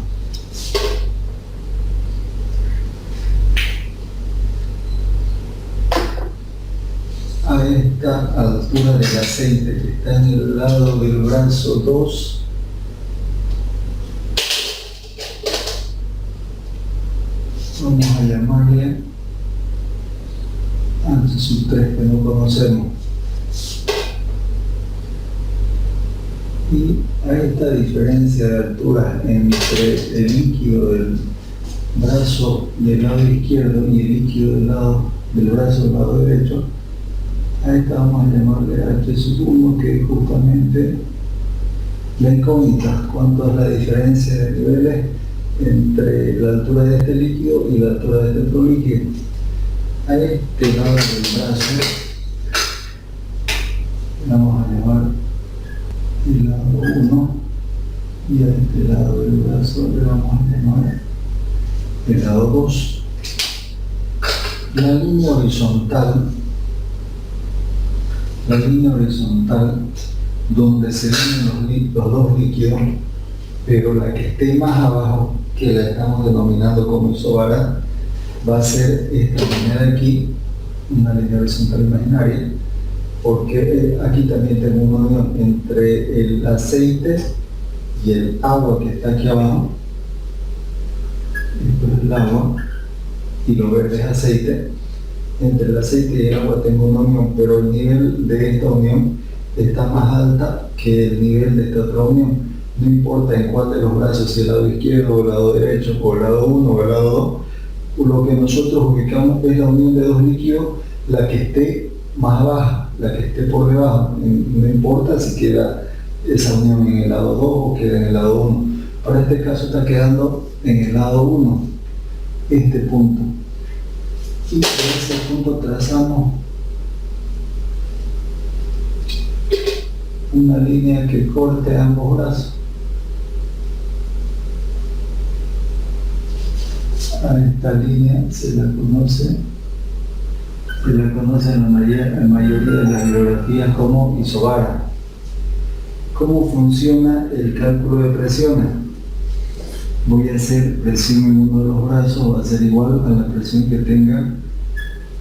A esta altura del aceite que está en el lado del brazo 2, vamos a llamarle H3 que no conocemos. Y hay esta diferencia de altura entre el líquido del brazo del lado izquierdo y el líquido del lado del brazo del lado derecho. A esta vamos a llamarle H1, que es justamente la incógnita, cuánto es la diferencia de niveles entre la altura de este líquido y la altura de este otro líquido. A este lado del brazo vamos a llamar el lado 1 y a este lado del brazo le vamos a llamar el lado 2. La línea horizontal donde se unen los dos líquidos, pero la que esté más abajo, que la estamos denominando como isobara, va a ser esta línea de aquí, una línea horizontal imaginaria, porque aquí también tengo una unión entre el aceite y el agua que está aquí abajo. Esto es el agua y lo verde es aceite. Entre el aceite y el agua tengo una unión, pero el nivel de esta unión está más alta que el nivel de esta otra unión. No importa en cuál de los brazos, si el lado izquierdo o el lado derecho, o el lado 1 o el lado 2, lo que nosotros ubicamos es la unión de dos líquidos, la que esté más baja, la que esté por debajo. No importa si queda esa unión en el lado 2 o queda en el lado 1. Para este caso está quedando en el lado 1, este punto. Y de ese punto trazamos una línea que corte ambos brazos. A esta línea se la conoce en la mayoría de las bibliografías como isobara. ¿Cómo funciona el cálculo de presiones? Voy a hacer presión en uno de los brazos, va a ser igual a la presión que tenga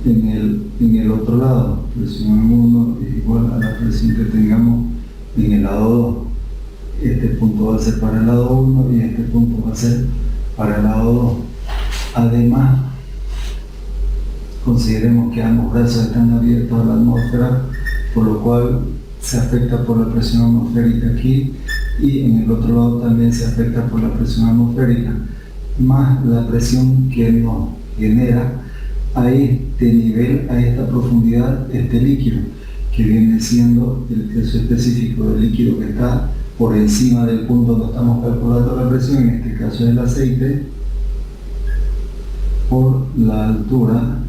en el otro lado. Presión en uno es igual a la presión que tengamos en el lado 2. Este punto va a ser para el lado 1 y este punto va a ser para el lado 2. Además, consideremos que ambos brazos están abiertos a la atmósfera, por lo cual se afecta por la presión atmosférica aquí, y en el otro lado también se afecta por la presión atmosférica, más la presión que nos genera a este nivel, a esta profundidad, este líquido, que viene siendo el peso específico del líquido que está por encima del punto donde estamos calculando la presión, en este caso es el aceite, por la altura.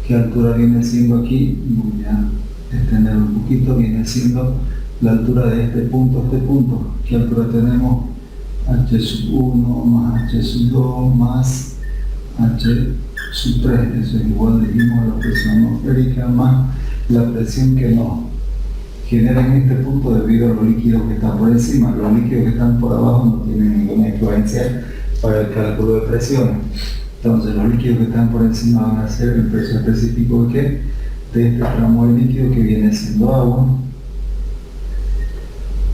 ¿Qué altura viene siendo aquí? Voy a extender un poquito, viene siendo la altura de este punto a este punto. ¿Qué altura tenemos? H1 más H2 más H3. Eso es igual, dijimos, a la presión atmosférica más la presión que nos genera en este punto debido a los líquidos que están por encima. Los líquidos que están por abajo no tienen ninguna influencia para el cálculo de presiones. Entonces los líquidos que están por encima van a ser el peso específico de ¿qué? De este tramo de líquido que viene siendo agua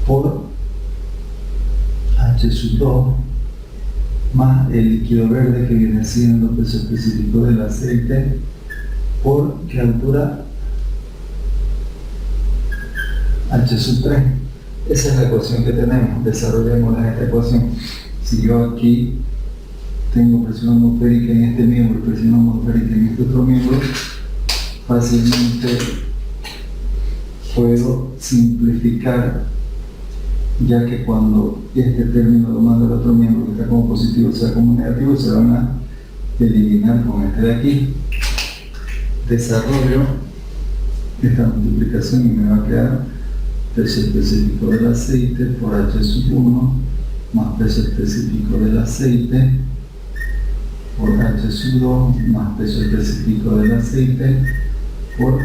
por H2 más el líquido verde que viene siendo peso específico del aceite por ¿qué altura? H3. Esa es la ecuación que tenemos. Desarrollemos esta ecuación. Si yo aquí tengo presión atmosférica en este miembro y presión atmosférica en este otro miembro, fácilmente puedo simplificar, ya que cuando este término lo manda el otro miembro que está como positivo sea como negativo, se van a eliminar con este de aquí. Desarrollo esta multiplicación y me va a quedar peso específico del aceite por H1 más peso específico del aceite por H2 más peso específico del aceite por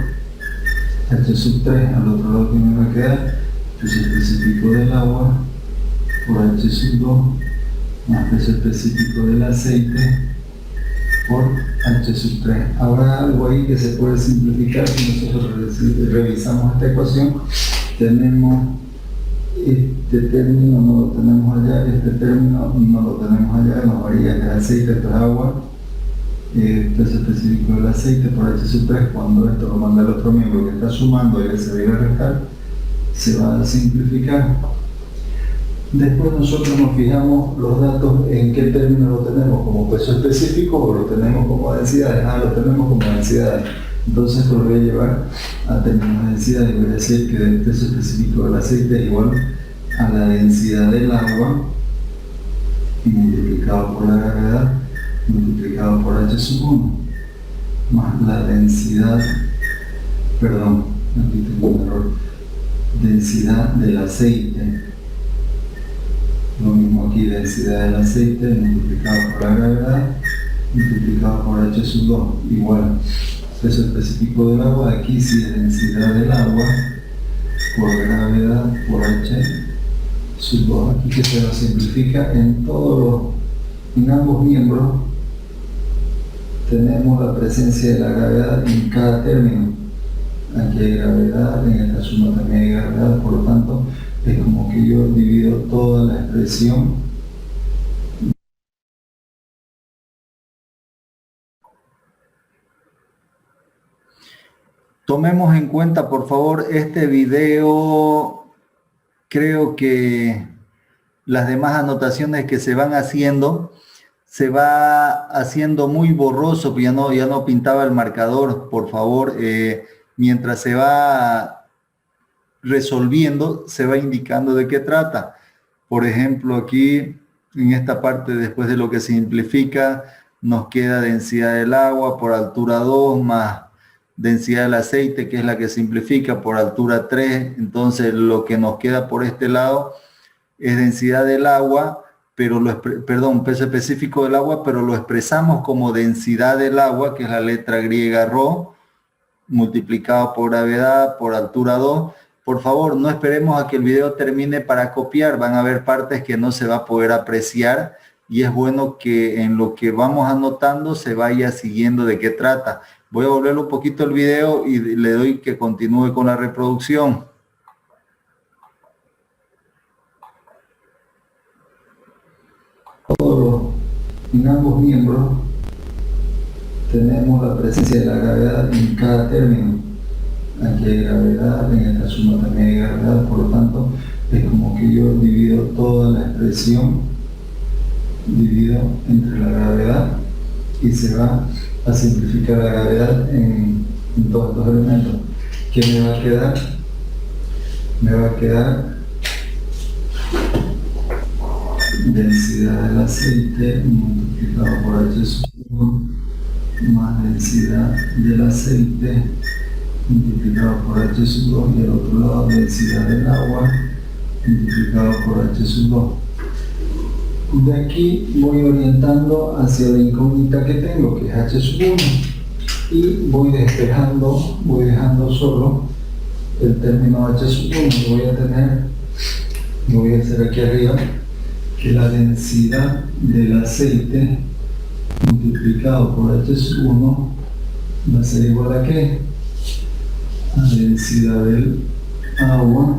H3. Al otro lado que me va a quedar peso específico del agua por H2 más peso específico del aceite por H3. Habrá algo ahí que se puede simplificar si nosotros revisamos esta ecuación. Tenemos este término, no lo tenemos allá, este término no lo tenemos allá, nos varía el aceite por agua, peso específico del aceite por H3. Cuando esto lo manda el otro miembro que está sumando y se viene a restar, se va a simplificar. Después nosotros nos fijamos los datos en qué término lo tenemos, como peso específico o lo tenemos como densidades. Lo tenemos como densidades. Entonces lo voy a llevar a términos de densidad y voy a decir que el peso específico del aceite es igual a la densidad del agua multiplicado por la gravedad multiplicado por H sub 1 más la densidad, perdón, aquí tengo un error, densidad del aceite. Lo mismo aquí, densidad del aceite multiplicado por la gravedad multiplicado por H sub 2 igual peso específico del agua. Aquí sí es densidad del agua por gravedad por H sub 2. Aquí que se nos simplifica en en ambos miembros tenemos la presencia de la gravedad en cada término. Aquí hay gravedad, en esta suma también hay gravedad, por lo tanto es como que yo divido toda la expresión Tomemos en cuenta, por favor, este video. Creo que las demás anotaciones que se van haciendo, se va haciendo muy borroso, ya no pintaba el marcador. Por favor, mientras se va resolviendo, se va indicando de qué trata. Por ejemplo, aquí, en esta parte, después de lo que se simplifica, nos queda densidad del agua por altura 2 más densidad del aceite, que es la que simplifica, por altura 3. Entonces lo que nos queda por este lado es densidad del agua, pero peso específico del agua, pero lo expresamos como densidad del agua, que es la letra griega ρ, multiplicado por gravedad por altura 2. Por favor, no esperemos a que el video termine para copiar. Van a haber partes que no se va a poder apreciar y es bueno que en lo que vamos anotando se vaya siguiendo de qué trata. Voy a volver un poquito el video y le doy que continúe con la reproducción. En ambos miembros tenemos la presencia de la gravedad en cada término. Aquí hay gravedad, en esta suma también hay gravedad, por lo tanto es como que yo divido toda la expresión, divido entre la gravedad y se va a simplificar la gravedad en todos estos elementos. ¿Qué me va a quedar? Me va a quedar densidad del aceite multiplicado por H sub 1 más densidad del aceite multiplicado por H sub 2 y al otro lado densidad del agua multiplicado por H sub 2. De aquí voy orientando hacia la incógnita que tengo, que es H sub 1, y voy dejando solo el término H sub 1. Voy a hacer aquí arriba que la densidad del aceite multiplicado por H sub 1 va a ser igual a ¿qué? A densidad del agua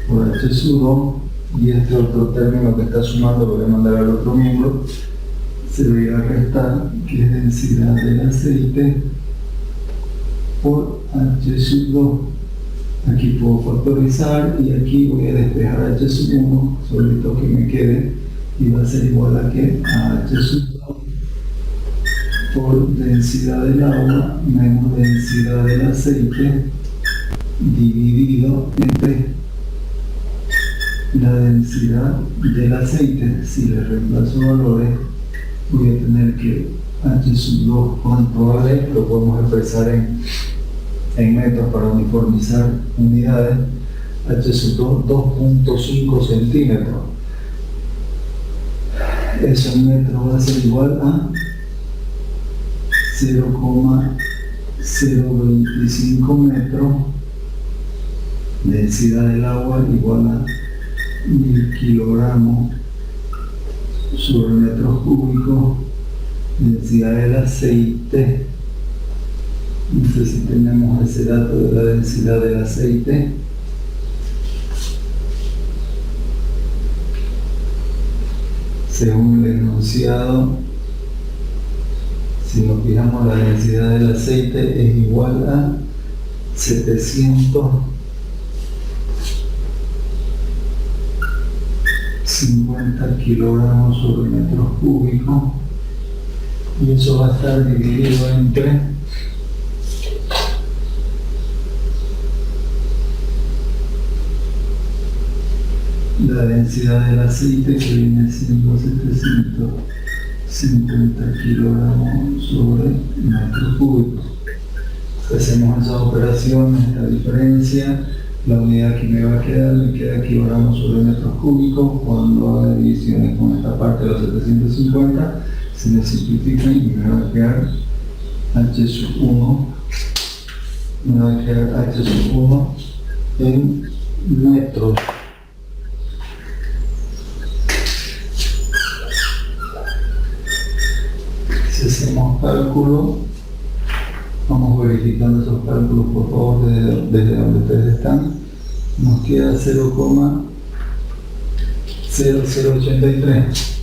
por H sub 2, y este otro término que está sumando lo voy a mandar al otro miembro, se le va a restar, que es densidad del aceite por H sub 2. Aquí puedo factorizar y aquí voy a despejar H sub 1, solito que me quede, y va a ser igual a ¿qué? A H sub 2 por densidad del agua menos densidad del aceite dividido entre la densidad del aceite. Si le reemplazo valores, voy a tener que H sub 2, ¿cuánto vale? Lo podemos expresar en metros para uniformizar unidades. H sub 2, 2.5 centímetros. Eso en metros va a ser igual a 0,025 metros. Densidad del agua igual a 1000 kilogramos sobre metros cúbicos. Densidad del aceite, no sé si tenemos ese dato de la densidad del aceite. Según el enunciado, si nos fijamos, la densidad del aceite es igual a 700 50 kilogramos sobre metros cúbicos, y eso va a estar dividido entre la densidad del aceite, que viene siendo 750 kilogramos sobre metros cúbicos. Hacemos esas operaciones, la diferencia, la unidad que me va a quedar, me queda kilogramos sobre metros cúbicos. Cuando haga divisiones con esta parte de los 750, se me simplifican y me va a quedar H sub 1, me va a quedar H sub 1 en metros. Si hacemos cálculo, vamos verificando esos cálculos por favor desde donde ustedes están. Nos queda 0,0083.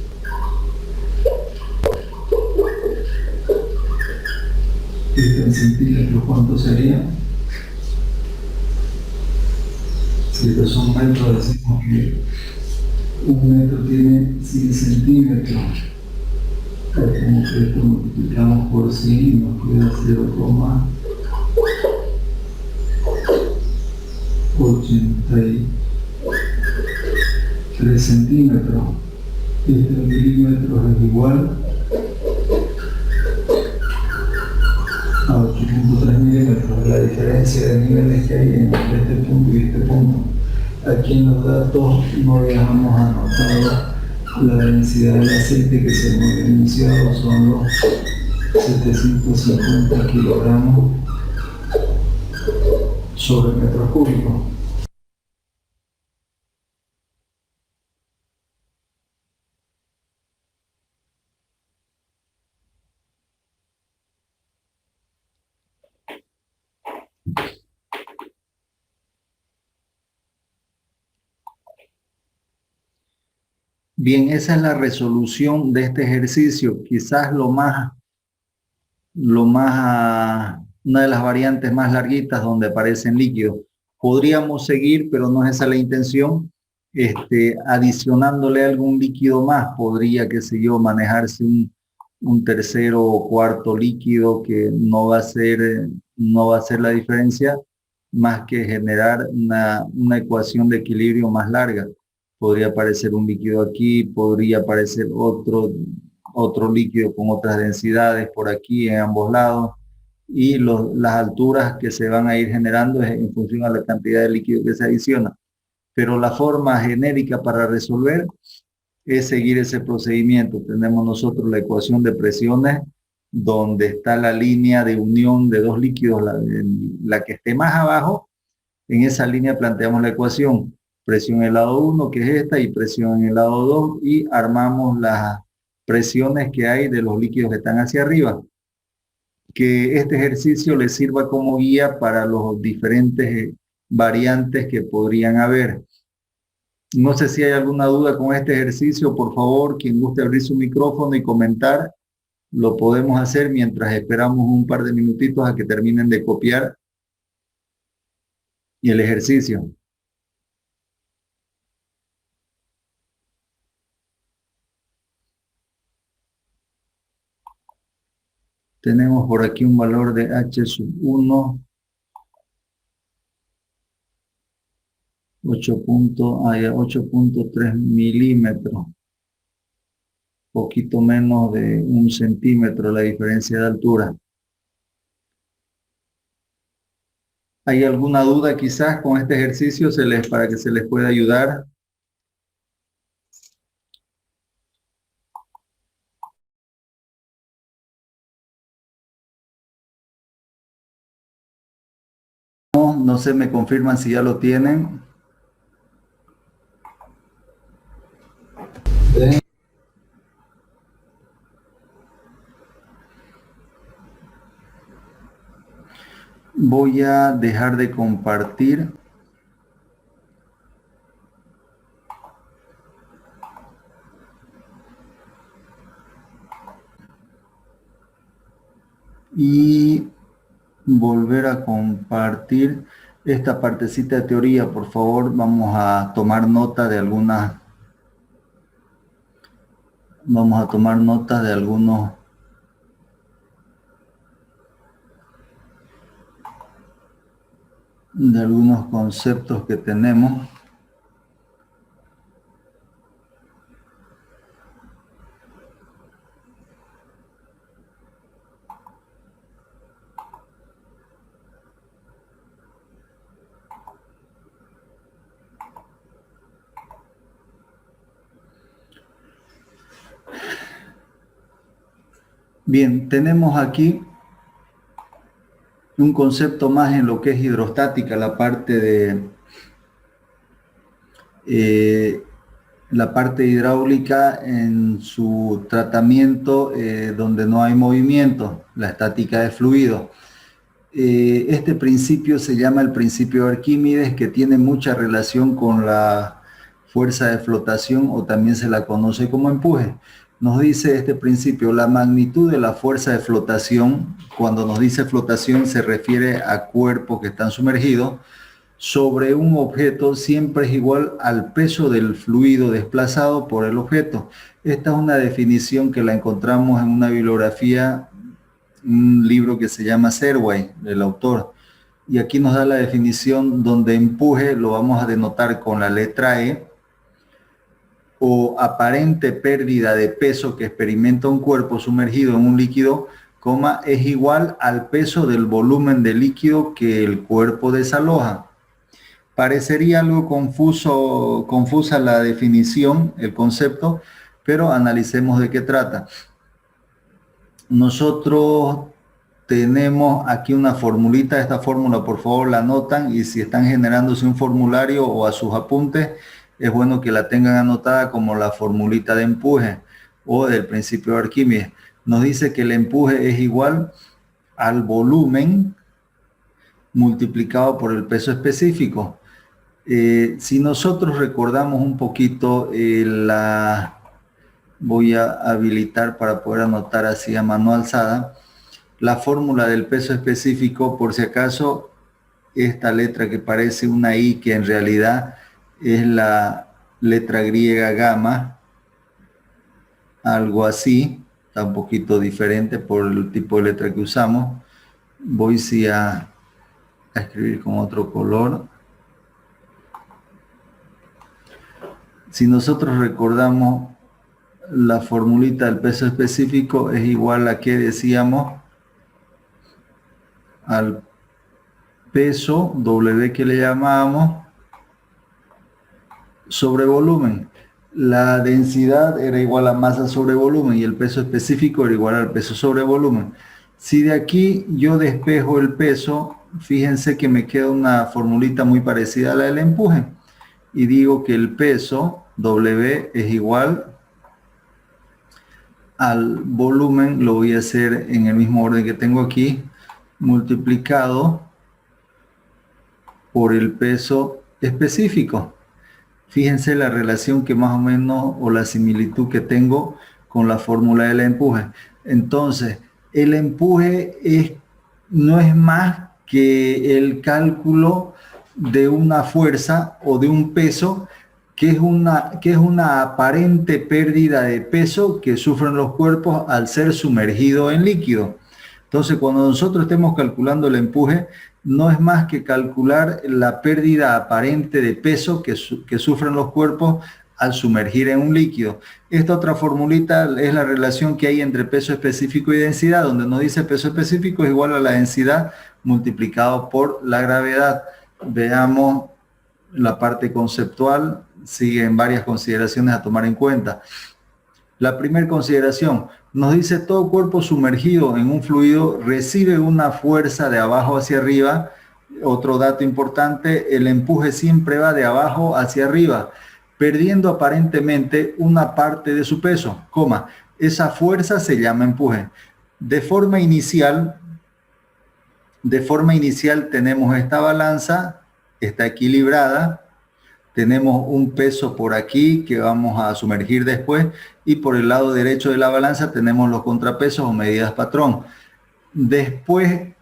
Esto en centímetros, ¿cuánto sería? Si estos son metros, decimos que un metro tiene 100 centímetros. Como que esto multiplicamos por 100 y nos queda 0,83 centímetros. Este milímetros es igual a 8.3 milímetros. La diferencia de niveles que hay entre este punto y este punto. Aquí en los datos no dejamos anotado la densidad del aceite que se hemos enunciado, son los 750 kilogramos sobre metros cúbicos. Bien, esa es la resolución de este ejercicio. Quizás una de las variantes más larguitas donde aparecen líquidos. Podríamos seguir, pero no es esa la intención. Adicionándole algún líquido más, podría, qué sé yo, manejarse un tercero o cuarto líquido que no va a ser la diferencia más que generar una ecuación de equilibrio más larga. Podría aparecer un líquido aquí, podría aparecer otro líquido con otras densidades por aquí en ambos lados, y las alturas que se van a ir generando es en función a la cantidad de líquido que se adiciona. Pero la forma genérica para resolver es seguir ese procedimiento. Tenemos nosotros la ecuación de presiones donde está la línea de unión de dos líquidos, la que esté más abajo. En esa línea planteamos la ecuación, presión en el lado 1, que es esta, y presión en el lado 2, y armamos las presiones que hay de los líquidos que están hacia arriba. Que este ejercicio les sirva como guía para los diferentes variantes que podrían haber. No sé si hay alguna duda con este ejercicio. Por favor, quien guste abrir su micrófono y comentar, lo podemos hacer mientras esperamos un par de minutitos a que terminen de copiar y el ejercicio. Tenemos por aquí un valor de H sub 1, 8.3 milímetros, poquito menos de 1 centímetro la diferencia de altura. ¿Hay alguna duda quizás con este ejercicio para que se les pueda ayudar? No sé, me confirman si ya lo tienen. Voy a dejar de compartir. Y volver a compartir esta partecita de teoría. Por favor, vamos a tomar nota de algunas Vamos a tomar nota de algunos conceptos que tenemos. Bien, tenemos aquí un concepto más en lo que es hidrostática, la parte de la parte hidráulica en su tratamiento donde no hay movimiento, la estática de fluidos. Este principio se llama el principio de Arquímedes, que tiene mucha relación con la fuerza de flotación, o también se la conoce como empuje. Nos dice este principio, la magnitud de la fuerza de flotación, cuando nos dice flotación se refiere a cuerpos que están sumergidos, sobre un objeto siempre es igual al peso del fluido desplazado por el objeto. Esta es una definición que la encontramos en una bibliografía, un libro que se llama Serway, del autor. Y aquí nos da la definición donde empuje lo vamos a denotar con la letra E, o aparente pérdida de peso que experimenta un cuerpo sumergido en un líquido, coma, es igual al peso del volumen de líquido que el cuerpo desaloja. Parecería algo confusa la definición, el concepto, pero analicemos de qué trata. Nosotros tenemos aquí una formulita. Esta fórmula, por favor, la anotan, y si están generándose un formulario o a sus apuntes, es bueno que la tengan anotada como la formulita de empuje o del principio de Arquímedes. Nos dice que el empuje es igual al volumen multiplicado por el peso específico. Si nosotros recordamos un poquito, voy a habilitar para poder anotar así a mano alzada, la fórmula del peso específico, por si acaso, esta letra que parece una I, que en realidad es la letra griega gamma, algo así, está un poquito diferente por el tipo de letra que usamos. Voy sí a escribir con otro color. Si nosotros recordamos, la formulita del peso específico es igual a, que decíamos, al peso W que le llamamos sobre volumen. La densidad era igual a masa sobre volumen y el peso específico era igual al peso sobre volumen. Si de aquí yo despejo el peso, fíjense que me queda una formulita muy parecida a la del empuje, y digo que el peso W es igual al volumen, lo voy a hacer en el mismo orden que tengo aquí, multiplicado por el peso específico. Fíjense la relación que más o menos, o la similitud que tengo con la fórmula del empuje. Entonces, el empuje no es más que el cálculo de una fuerza o de un peso que es una aparente pérdida de peso que sufren los cuerpos al ser sumergidos en líquido. Entonces, cuando nosotros estemos calculando el empuje, no es más que calcular la pérdida aparente de peso que sufren los cuerpos al sumergir en un líquido. Esta otra formulita es la relación que hay entre peso específico y densidad, donde nos dice peso específico es igual a la densidad multiplicado por la gravedad. Veamos la parte conceptual, siguen varias consideraciones a tomar en cuenta. La primera consideración nos dice: todo cuerpo sumergido en un fluido recibe una fuerza de abajo hacia arriba. Otro dato importante: el empuje siempre va de abajo hacia arriba, perdiendo aparentemente una parte de su peso, esa fuerza se llama empuje. De forma inicial tenemos esta balanza, está equilibrada. Tenemos un peso por aquí que vamos a sumergir después, y por el lado derecho de la balanza tenemos los contrapesos o medidas patrón. Después,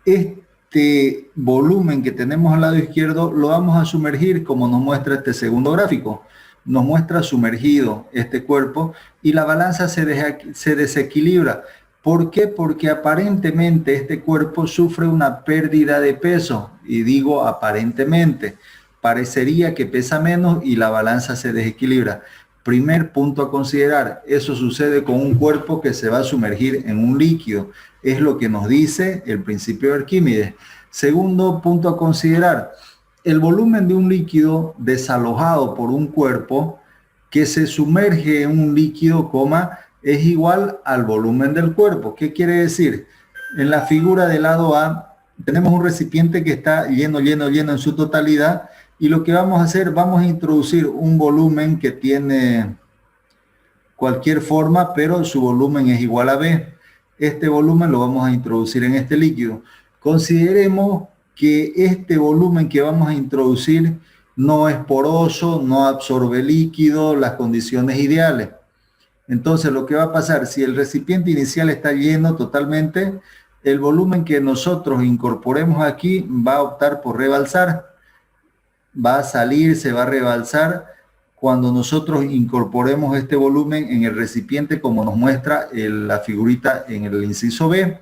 este volumen que tenemos al lado izquierdo lo vamos a sumergir como nos muestra este segundo gráfico. nos muestra sumergido este cuerpo y la balanza se desequilibra. ¿Por qué? Porque aparentemente este cuerpo sufre una pérdida de peso, y digo aparentemente, parecería que pesa menos y la balanza se desequilibra. Primer punto a considerar, eso sucede con un cuerpo que se va a sumergir en un líquido, es lo que nos dice el principio de Arquímedes. Segundo punto a considerar, el volumen de un líquido desalojado por un cuerpo que se sumerge en un líquido, es igual al volumen del cuerpo. ¿Qué quiere decir? En la figura del lado A tenemos un recipiente que está lleno en su totalidad, y lo que vamos a hacer, vamos a introducir un volumen que tiene cualquier forma, pero su volumen es igual a B. Este volumen lo vamos a introducir en este líquido. Consideremos que este volumen que vamos a introducir no es poroso, no absorbe líquido, las condiciones ideales. Entonces, lo que va a pasar, si el recipiente inicial está lleno totalmente, el volumen que nosotros incorporemos aquí va a optar por rebalsar. Va a salir, se va a rebalsar cuando nosotros incorporemos este volumen en el recipiente, como nos muestra la figurita en el inciso B.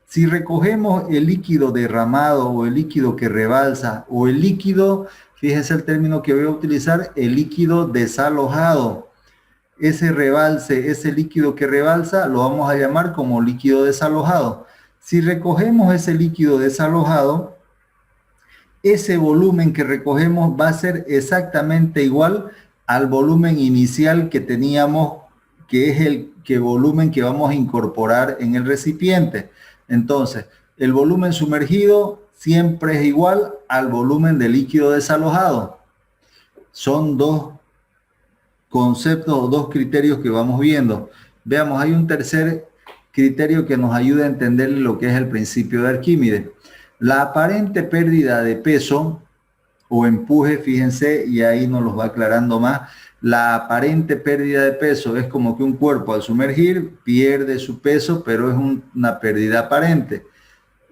Si recogemos el líquido derramado o el líquido que rebalsa o el líquido, fíjense el término que voy a utilizar, el líquido desalojado. Ese rebalse, ese líquido que rebalsa, lo vamos a llamar como líquido desalojado. Si recogemos ese líquido desalojado, ese volumen que recogemos va a ser exactamente igual al volumen inicial que teníamos, que es el volumen que vamos a incorporar en el recipiente. Entonces, el volumen sumergido siempre es igual al volumen de líquido desalojado. Son dos conceptos o dos criterios que vamos viendo. Veamos, hay un tercer criterio que nos ayuda a entender lo que es el principio de Arquímedes. La aparente pérdida de peso o empuje, fíjense, y ahí nos los va aclarando más. La aparente pérdida de peso es como que un cuerpo al sumergir pierde su peso, pero es una pérdida aparente.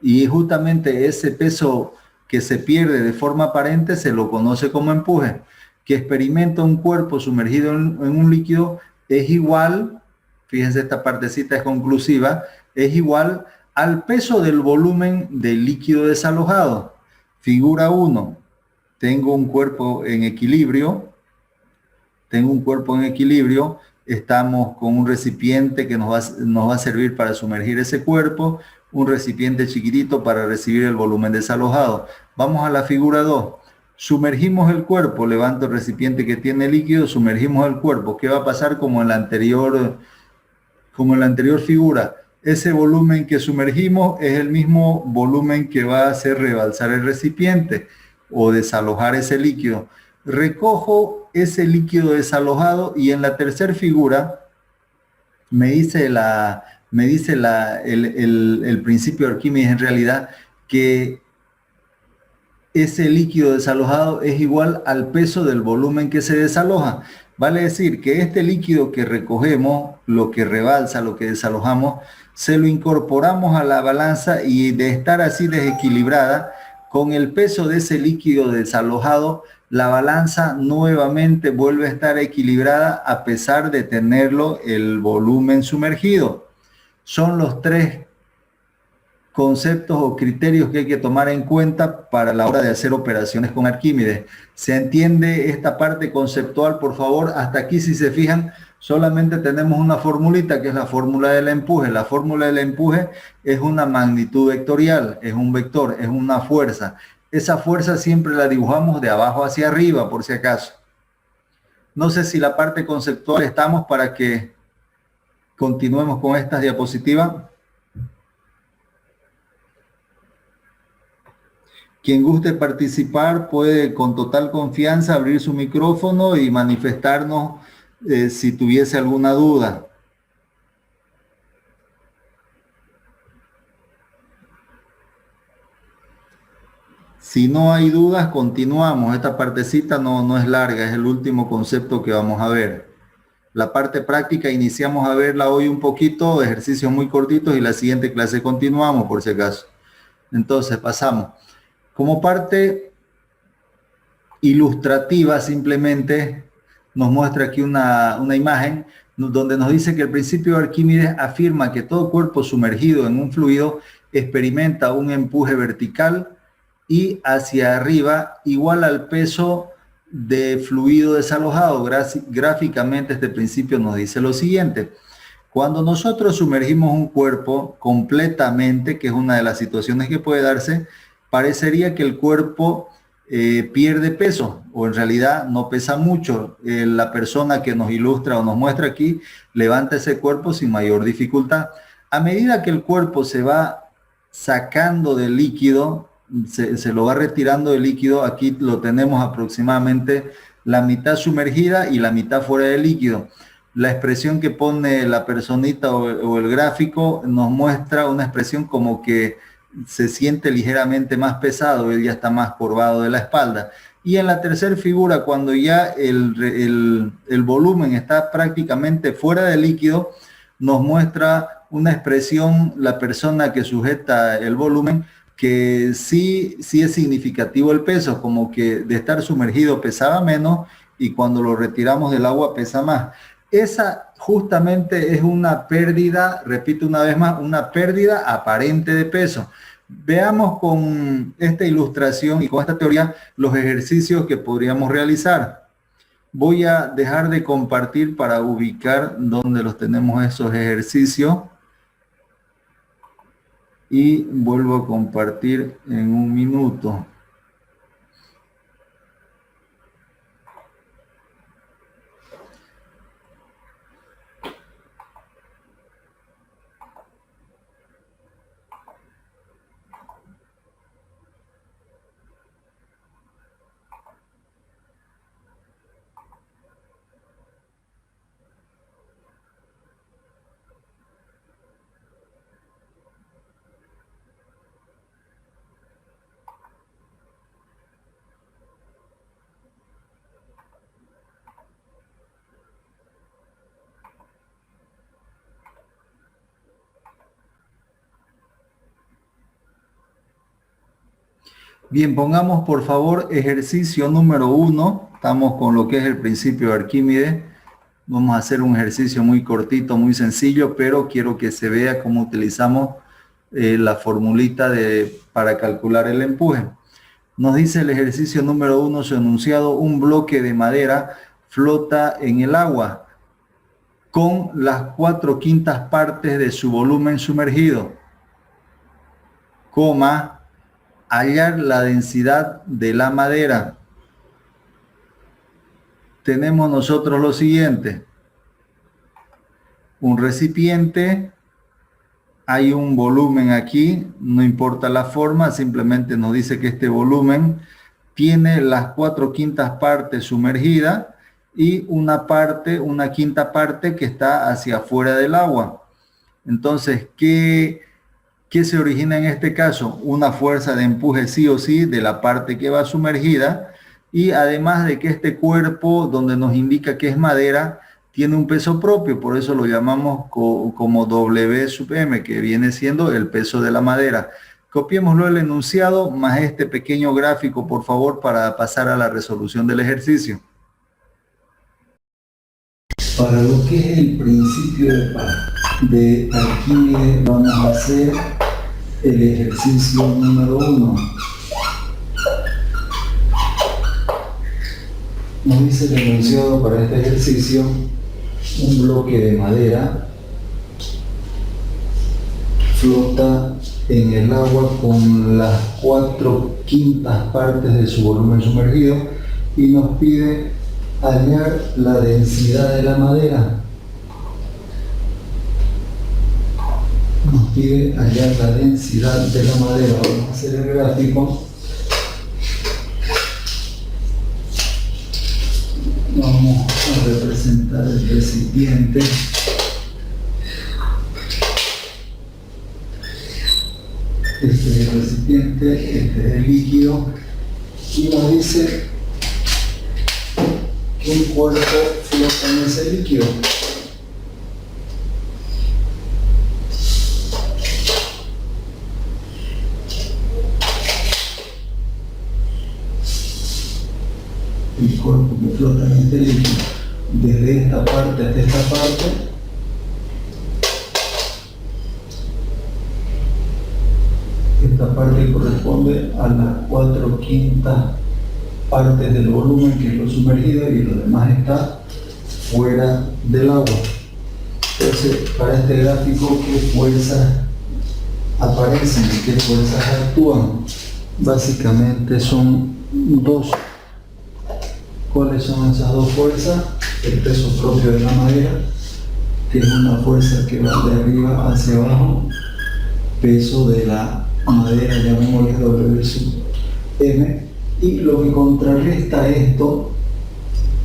Y justamente ese peso que se pierde de forma aparente se lo conoce como empuje. Que experimenta un cuerpo sumergido en un líquido es igual, fíjense, esta partecita es conclusiva, es igual al peso del volumen del líquido desalojado. Figura 1, tengo un cuerpo en equilibrio, estamos con un recipiente que nos va a servir para sumergir ese cuerpo, un recipiente chiquitito para recibir el volumen desalojado. Vamos a la figura 2. Sumergimos el cuerpo, levanto el recipiente que tiene líquido, sumergimos el cuerpo. ¿Qué va a pasar como en la anterior figura? Ese volumen que sumergimos es el mismo volumen que va a hacer rebalsar el recipiente o desalojar ese líquido. Recojo ese líquido desalojado y en la tercera figura me dice el principio de Arquímedes en realidad que ese líquido desalojado es igual al peso del volumen que se desaloja. Vale decir que este líquido que recogemos, lo que rebalsa, lo que desalojamos, se lo incorporamos a la balanza y de estar así desequilibrada, con el peso de ese líquido desalojado, la balanza nuevamente vuelve a estar equilibrada a pesar de tenerlo el volumen sumergido. Son los tres conceptos o criterios que hay que tomar en cuenta para la hora de hacer operaciones con Arquímedes. ¿Se entiende esta parte conceptual, por favor? Hasta aquí, si se fijan, solamente tenemos una formulita que es la fórmula del empuje. La fórmula del empuje es una magnitud vectorial, es un vector, es una fuerza. Esa fuerza siempre la dibujamos de abajo hacia arriba, por si acaso. No sé si la parte conceptual estamos para que continuemos con estas diapositivas. Quien guste participar puede con total confianza abrir su micrófono y manifestarnos si tuviese alguna duda. Si no hay dudas, continuamos. Esta partecita no es larga, es el último concepto que vamos a ver. La parte práctica iniciamos a verla hoy un poquito, ejercicios muy cortitos, y la siguiente clase continuamos por si acaso. Entonces pasamos. Como parte ilustrativa simplemente nos muestra aquí una imagen donde nos dice que el principio de Arquímedes afirma que todo cuerpo sumergido en un fluido experimenta un empuje vertical y hacia arriba igual al peso de fluido desalojado. Gráficamente este principio nos dice lo siguiente: cuando nosotros sumergimos un cuerpo completamente, que es una de las situaciones que puede darse, parecería que el cuerpo pierde peso, o en realidad no pesa mucho. La persona que nos ilustra o nos muestra aquí levanta ese cuerpo sin mayor dificultad. A medida que el cuerpo se va sacando del líquido, se lo va retirando del líquido, aquí lo tenemos aproximadamente la mitad sumergida y la mitad fuera del líquido. La expresión que pone la personita o el gráfico nos muestra una expresión como que se siente ligeramente más pesado, él ya está más curvado de la espalda. Y en la tercera figura, cuando ya el volumen está prácticamente fuera del líquido, nos muestra una expresión, la persona que sujeta el volumen, que sí es significativo el peso, como que de estar sumergido pesaba menos y cuando lo retiramos del agua pesa más. Esa justamente es una pérdida, repito una vez más, una pérdida aparente de peso. Veamos con esta ilustración y con esta teoría los ejercicios que podríamos realizar. Voy a dejar de compartir para ubicar dónde los tenemos esos ejercicios. Y vuelvo a compartir en un minuto. Bien, pongamos por favor ejercicio número 1. Estamos con lo que es el principio de Arquímedes. Vamos a hacer un ejercicio muy cortito, muy sencillo, pero quiero que se vea cómo utilizamos la formulita para calcular el empuje. Nos dice el ejercicio número 1, su enunciado: un bloque de madera flota en el agua con las 4/5 partes de su volumen sumergido, coma, hallar la densidad de la madera. Tenemos nosotros lo siguiente: un recipiente, hay un volumen aquí, no importa la forma, simplemente nos dice que este volumen tiene las 4/5 partes sumergidas y una quinta parte que está hacia afuera del agua. Entonces, ¿qué se origina en este caso? Una fuerza de empuje sí o sí de la parte que va sumergida, y además de que este cuerpo, donde nos indica que es madera, tiene un peso propio, por eso lo llamamos como W sub M, que viene siendo el peso de la madera. Copiémoslo el enunciado más este pequeño gráfico, por favor, para pasar a la resolución del ejercicio. Para lo que es el principio de Arquímedes, vamos a hacer el ejercicio número 1. Nos dice el enunciado para este ejercicio: un bloque de madera flota en el agua con las 4/5 partes de su volumen sumergido y nos pide hallar la densidad de la madera. Nos pide hallar la densidad de la madera. Vamos a hacer el gráfico. Vamos a representar el recipiente. Este es el recipiente, este es el líquido, y nos dice que un cuerpo flota en ese líquido. El cuerpo que flota en este líquido. desde esta parte hasta esta parte, esta parte corresponde a las 4/5 partes del volumen, que es lo sumergido, y lo demás está fuera del agua. Entonces, para este gráfico, ¿qué fuerzas aparecen y qué fuerzas actúan? Básicamente son dos. ¿Cuáles son esas dos fuerzas? El peso propio de la madera, que es una fuerza que va de arriba hacia abajo, peso de la madera, llamémosle W sub M, y lo que contrarresta esto,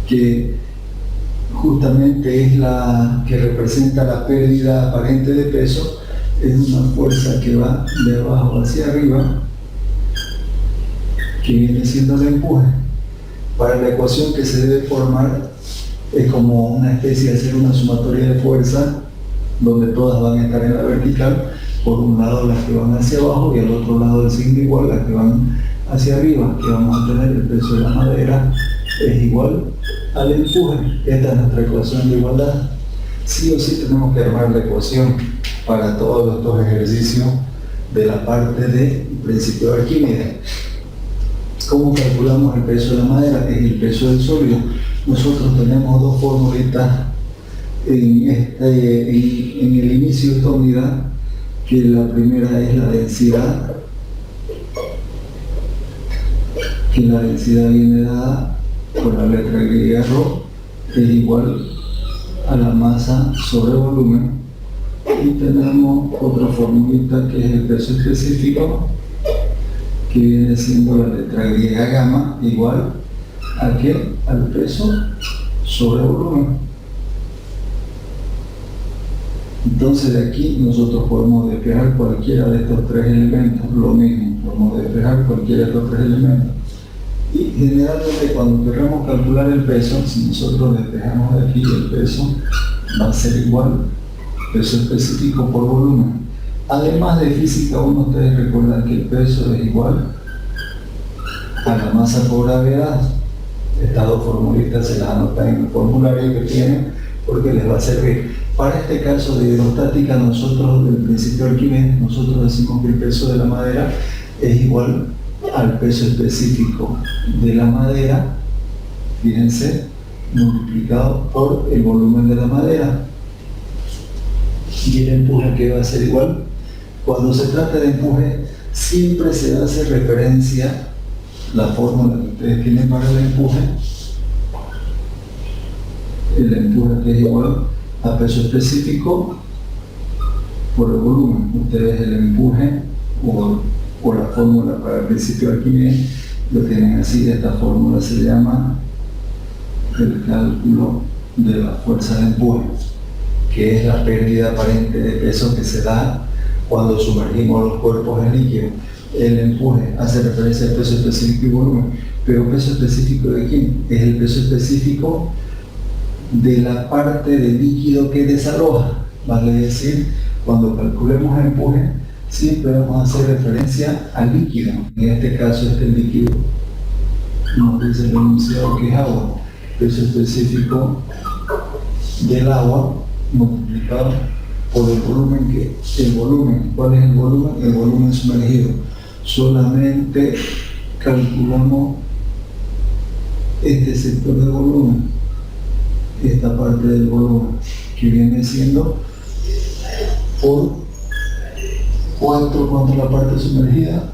que justamente es la que representa la pérdida aparente de peso, es una fuerza que va de abajo hacia arriba, que viene siendo el empuje. Para la ecuación que se debe formar es como una especie de hacer una sumatoria de fuerzas, donde todas van a estar en la vertical, por un lado las que van hacia abajo y al otro lado del signo igual las que van hacia arriba, que vamos a tener el peso de la madera es igual al empuje. Esta es nuestra ecuación de igualdad. Sí o sí tenemos que armar la ecuación para todos estos ejercicios de la parte de principio de Arquímedes. ¿Cómo calculamos el peso de la madera? Es el peso del sólido. Nosotros tenemos dos formulitas en el inicio de esta unidad, que la primera es la densidad, que la densidad viene dada por la letra griega ρ, es igual a la masa sobre volumen, y tenemos otra formulita que es el peso específico, que viene siendo la letra griega gamma, igual a ¿qué? Al peso sobre volumen. Entonces de aquí nosotros podemos despejar cualquiera de estos tres elementos, lo mismo, podemos despejar cualquiera de estos tres elementos. Y generalmente cuando queremos calcular el peso, si nosotros despejamos de aquí el peso, va a ser igual peso específico por volumen. Además de física 1, ustedes recuerdan que el peso es igual a la masa por gravedad. Estas dos formulitas se las anotan en el formulario que tienen porque les va a servir. Para este caso de hidrostática, nosotros, del principio de Arquímedes, nosotros decimos que el peso de la madera es igual al peso específico de la madera, fíjense, multiplicado por el volumen de la madera. Y el empuje, que va a ser igual. Cuando se trata de empuje, siempre se hace referencia, la fórmula que ustedes tienen para el empuje que es igual a peso específico por el volumen. Ustedes el empuje o la fórmula para el principio de Arquímedes lo tienen así. Esta fórmula se llama el cálculo de la fuerza de empuje, que es la pérdida aparente de peso que se da cuando sumergimos los cuerpos en líquido. El empuje hace referencia al peso específico y volumen, pero ¿peso específico de quién? Es el peso específico de la parte del líquido que desaloja. Vale decir, cuando calculemos el empuje, siempre vamos a hacer referencia al líquido. En este caso, este líquido nos dice el enunciado que es agua. Peso específico del agua multiplicado por el volumen, ¿cuál es el volumen? El volumen sumergido. Solamente calculamos este sector del volumen, esta parte del volumen, que viene siendo por 4 contra la parte sumergida,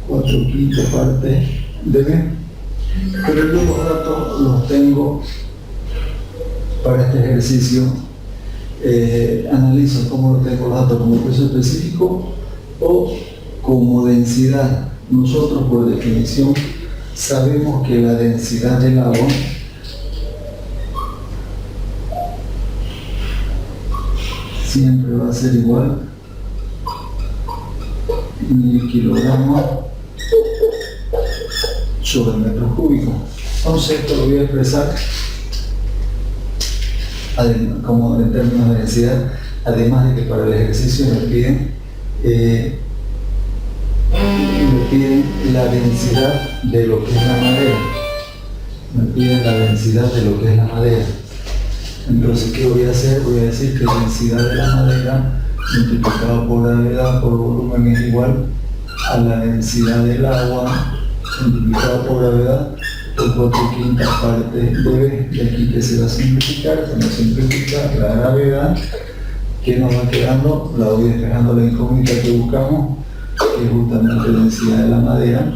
4/5 parte de B. Pero yo los datos los tengo para este ejercicio. Analizo cómo lo tengo los datos, como peso específico o como densidad. Nosotros, por definición, sabemos que la densidad del agua siempre va a ser igual a 1000 kilogramos sobre metros cúbicos. Entonces esto lo voy a expresar como en términos de densidad, además de que para el ejercicio me piden la densidad de lo que es la madera. me piden la densidad de lo que es la madera. Entonces, ¿qué voy a hacer? Voy a decir que la densidad de la madera multiplicado por gravedad por volumen es igual a la densidad del agua multiplicado por gravedad por 4/5 partes de B. Y aquí que se va a simplificar, se nos simplifica la gravedad, que nos va quedando, la voy despejando la incógnita que buscamos, que es justamente la densidad de la madera,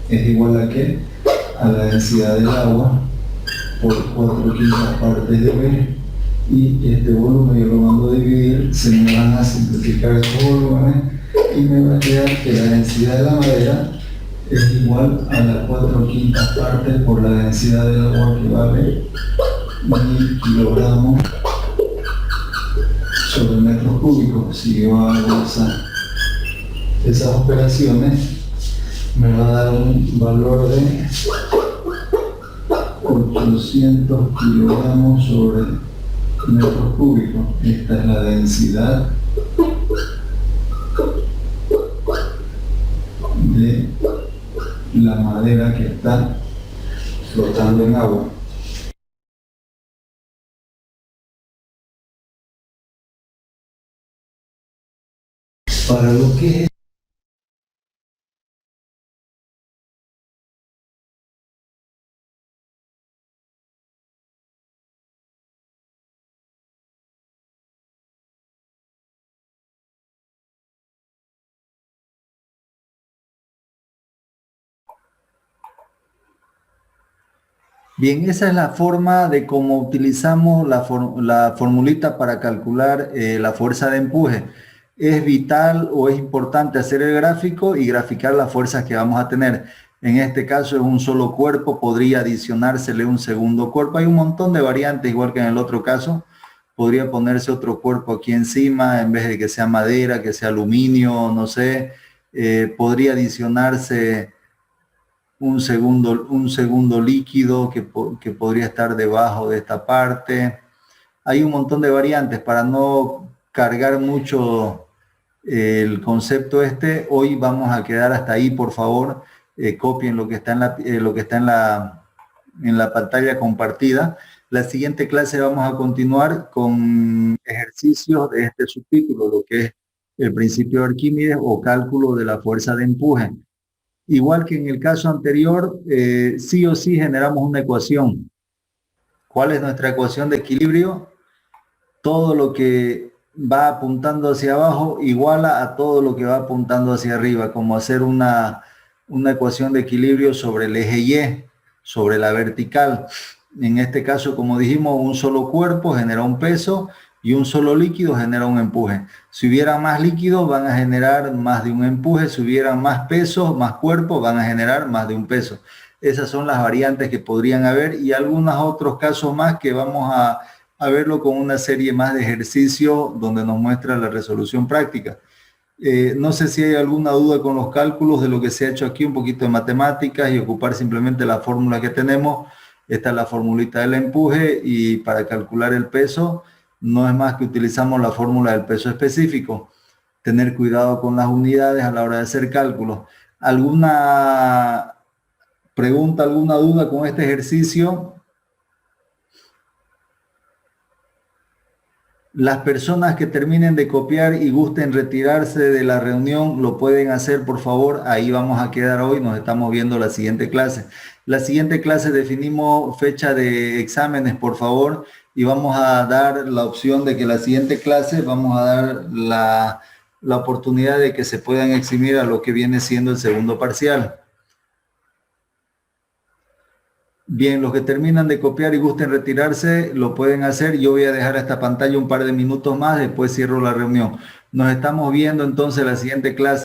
es igual a ¿qué? A la densidad del agua por 4/5 partes de B, y este volumen yo lo mando a dividir, se me van a simplificar estos volúmenes y me va a quedar que la densidad de la madera es igual a las 4/5 partes por la densidad del agua, que vale 1000 kilogramos sobre metros cúbicos. Si yo hago esas operaciones, me va a dar un valor de 800 kilogramos sobre metros cúbicos. Esta es la densidad de la madera que está flotando en agua. Para lo que es bien, esa es la forma de cómo utilizamos la formulita para calcular la fuerza de empuje. Es vital o es importante hacer el gráfico y graficar las fuerzas que vamos a tener. En este caso es un solo cuerpo, podría adicionársele un segundo cuerpo. Hay un montón de variantes, igual que en el otro caso. Podría ponerse otro cuerpo aquí encima, en vez de que sea madera, que sea aluminio, no sé. Podría adicionarse un segundo líquido que podría estar debajo de esta parte. Hay un montón de variantes para no cargar mucho el concepto este. Hoy vamos a quedar hasta ahí, por favor. Copien lo que está en la pantalla compartida. La siguiente clase vamos a continuar con ejercicios de este subtítulo, lo que es el principio de Arquímedes o cálculo de la fuerza de empuje. Igual que en el caso anterior, sí o sí generamos una ecuación. ¿Cuál es nuestra ecuación de equilibrio? Todo lo que va apuntando hacia abajo iguala a todo lo que va apuntando hacia arriba, como hacer una ecuación de equilibrio sobre el eje Y, sobre la vertical. En este caso, como dijimos, un solo cuerpo genera un peso y un solo líquido genera un empuje. Si hubiera más líquidos, van a generar más de un empuje. Si hubiera más peso, más cuerpo, van a generar más de un peso. Esas son las variantes que podrían haber y algunos otros casos más que vamos a verlo con una serie más de ejercicios donde nos muestra la resolución práctica. No sé si hay alguna duda con los cálculos de lo que se ha hecho aquí, un poquito de matemáticas y ocupar simplemente la fórmula que tenemos. Esta es la formulita del empuje y para calcular el peso no es más que utilizamos la fórmula del peso específico. Tener cuidado con las unidades a la hora de hacer cálculos. ¿Alguna pregunta, alguna duda con este ejercicio? Las personas que terminen de copiar y gusten retirarse de la reunión, lo pueden hacer, por favor. Ahí vamos a quedar hoy. Nos estamos viendo la siguiente clase. La siguiente clase definimos fecha de exámenes, por favor. Y vamos a dar la opción de que la siguiente clase vamos a dar la oportunidad de que se puedan eximir a lo que viene siendo el segundo parcial. Bien, los que terminan de copiar y gusten retirarse, lo pueden hacer. Yo voy a dejar esta pantalla un par de minutos más, después cierro la reunión. Nos estamos viendo entonces en la siguiente clase.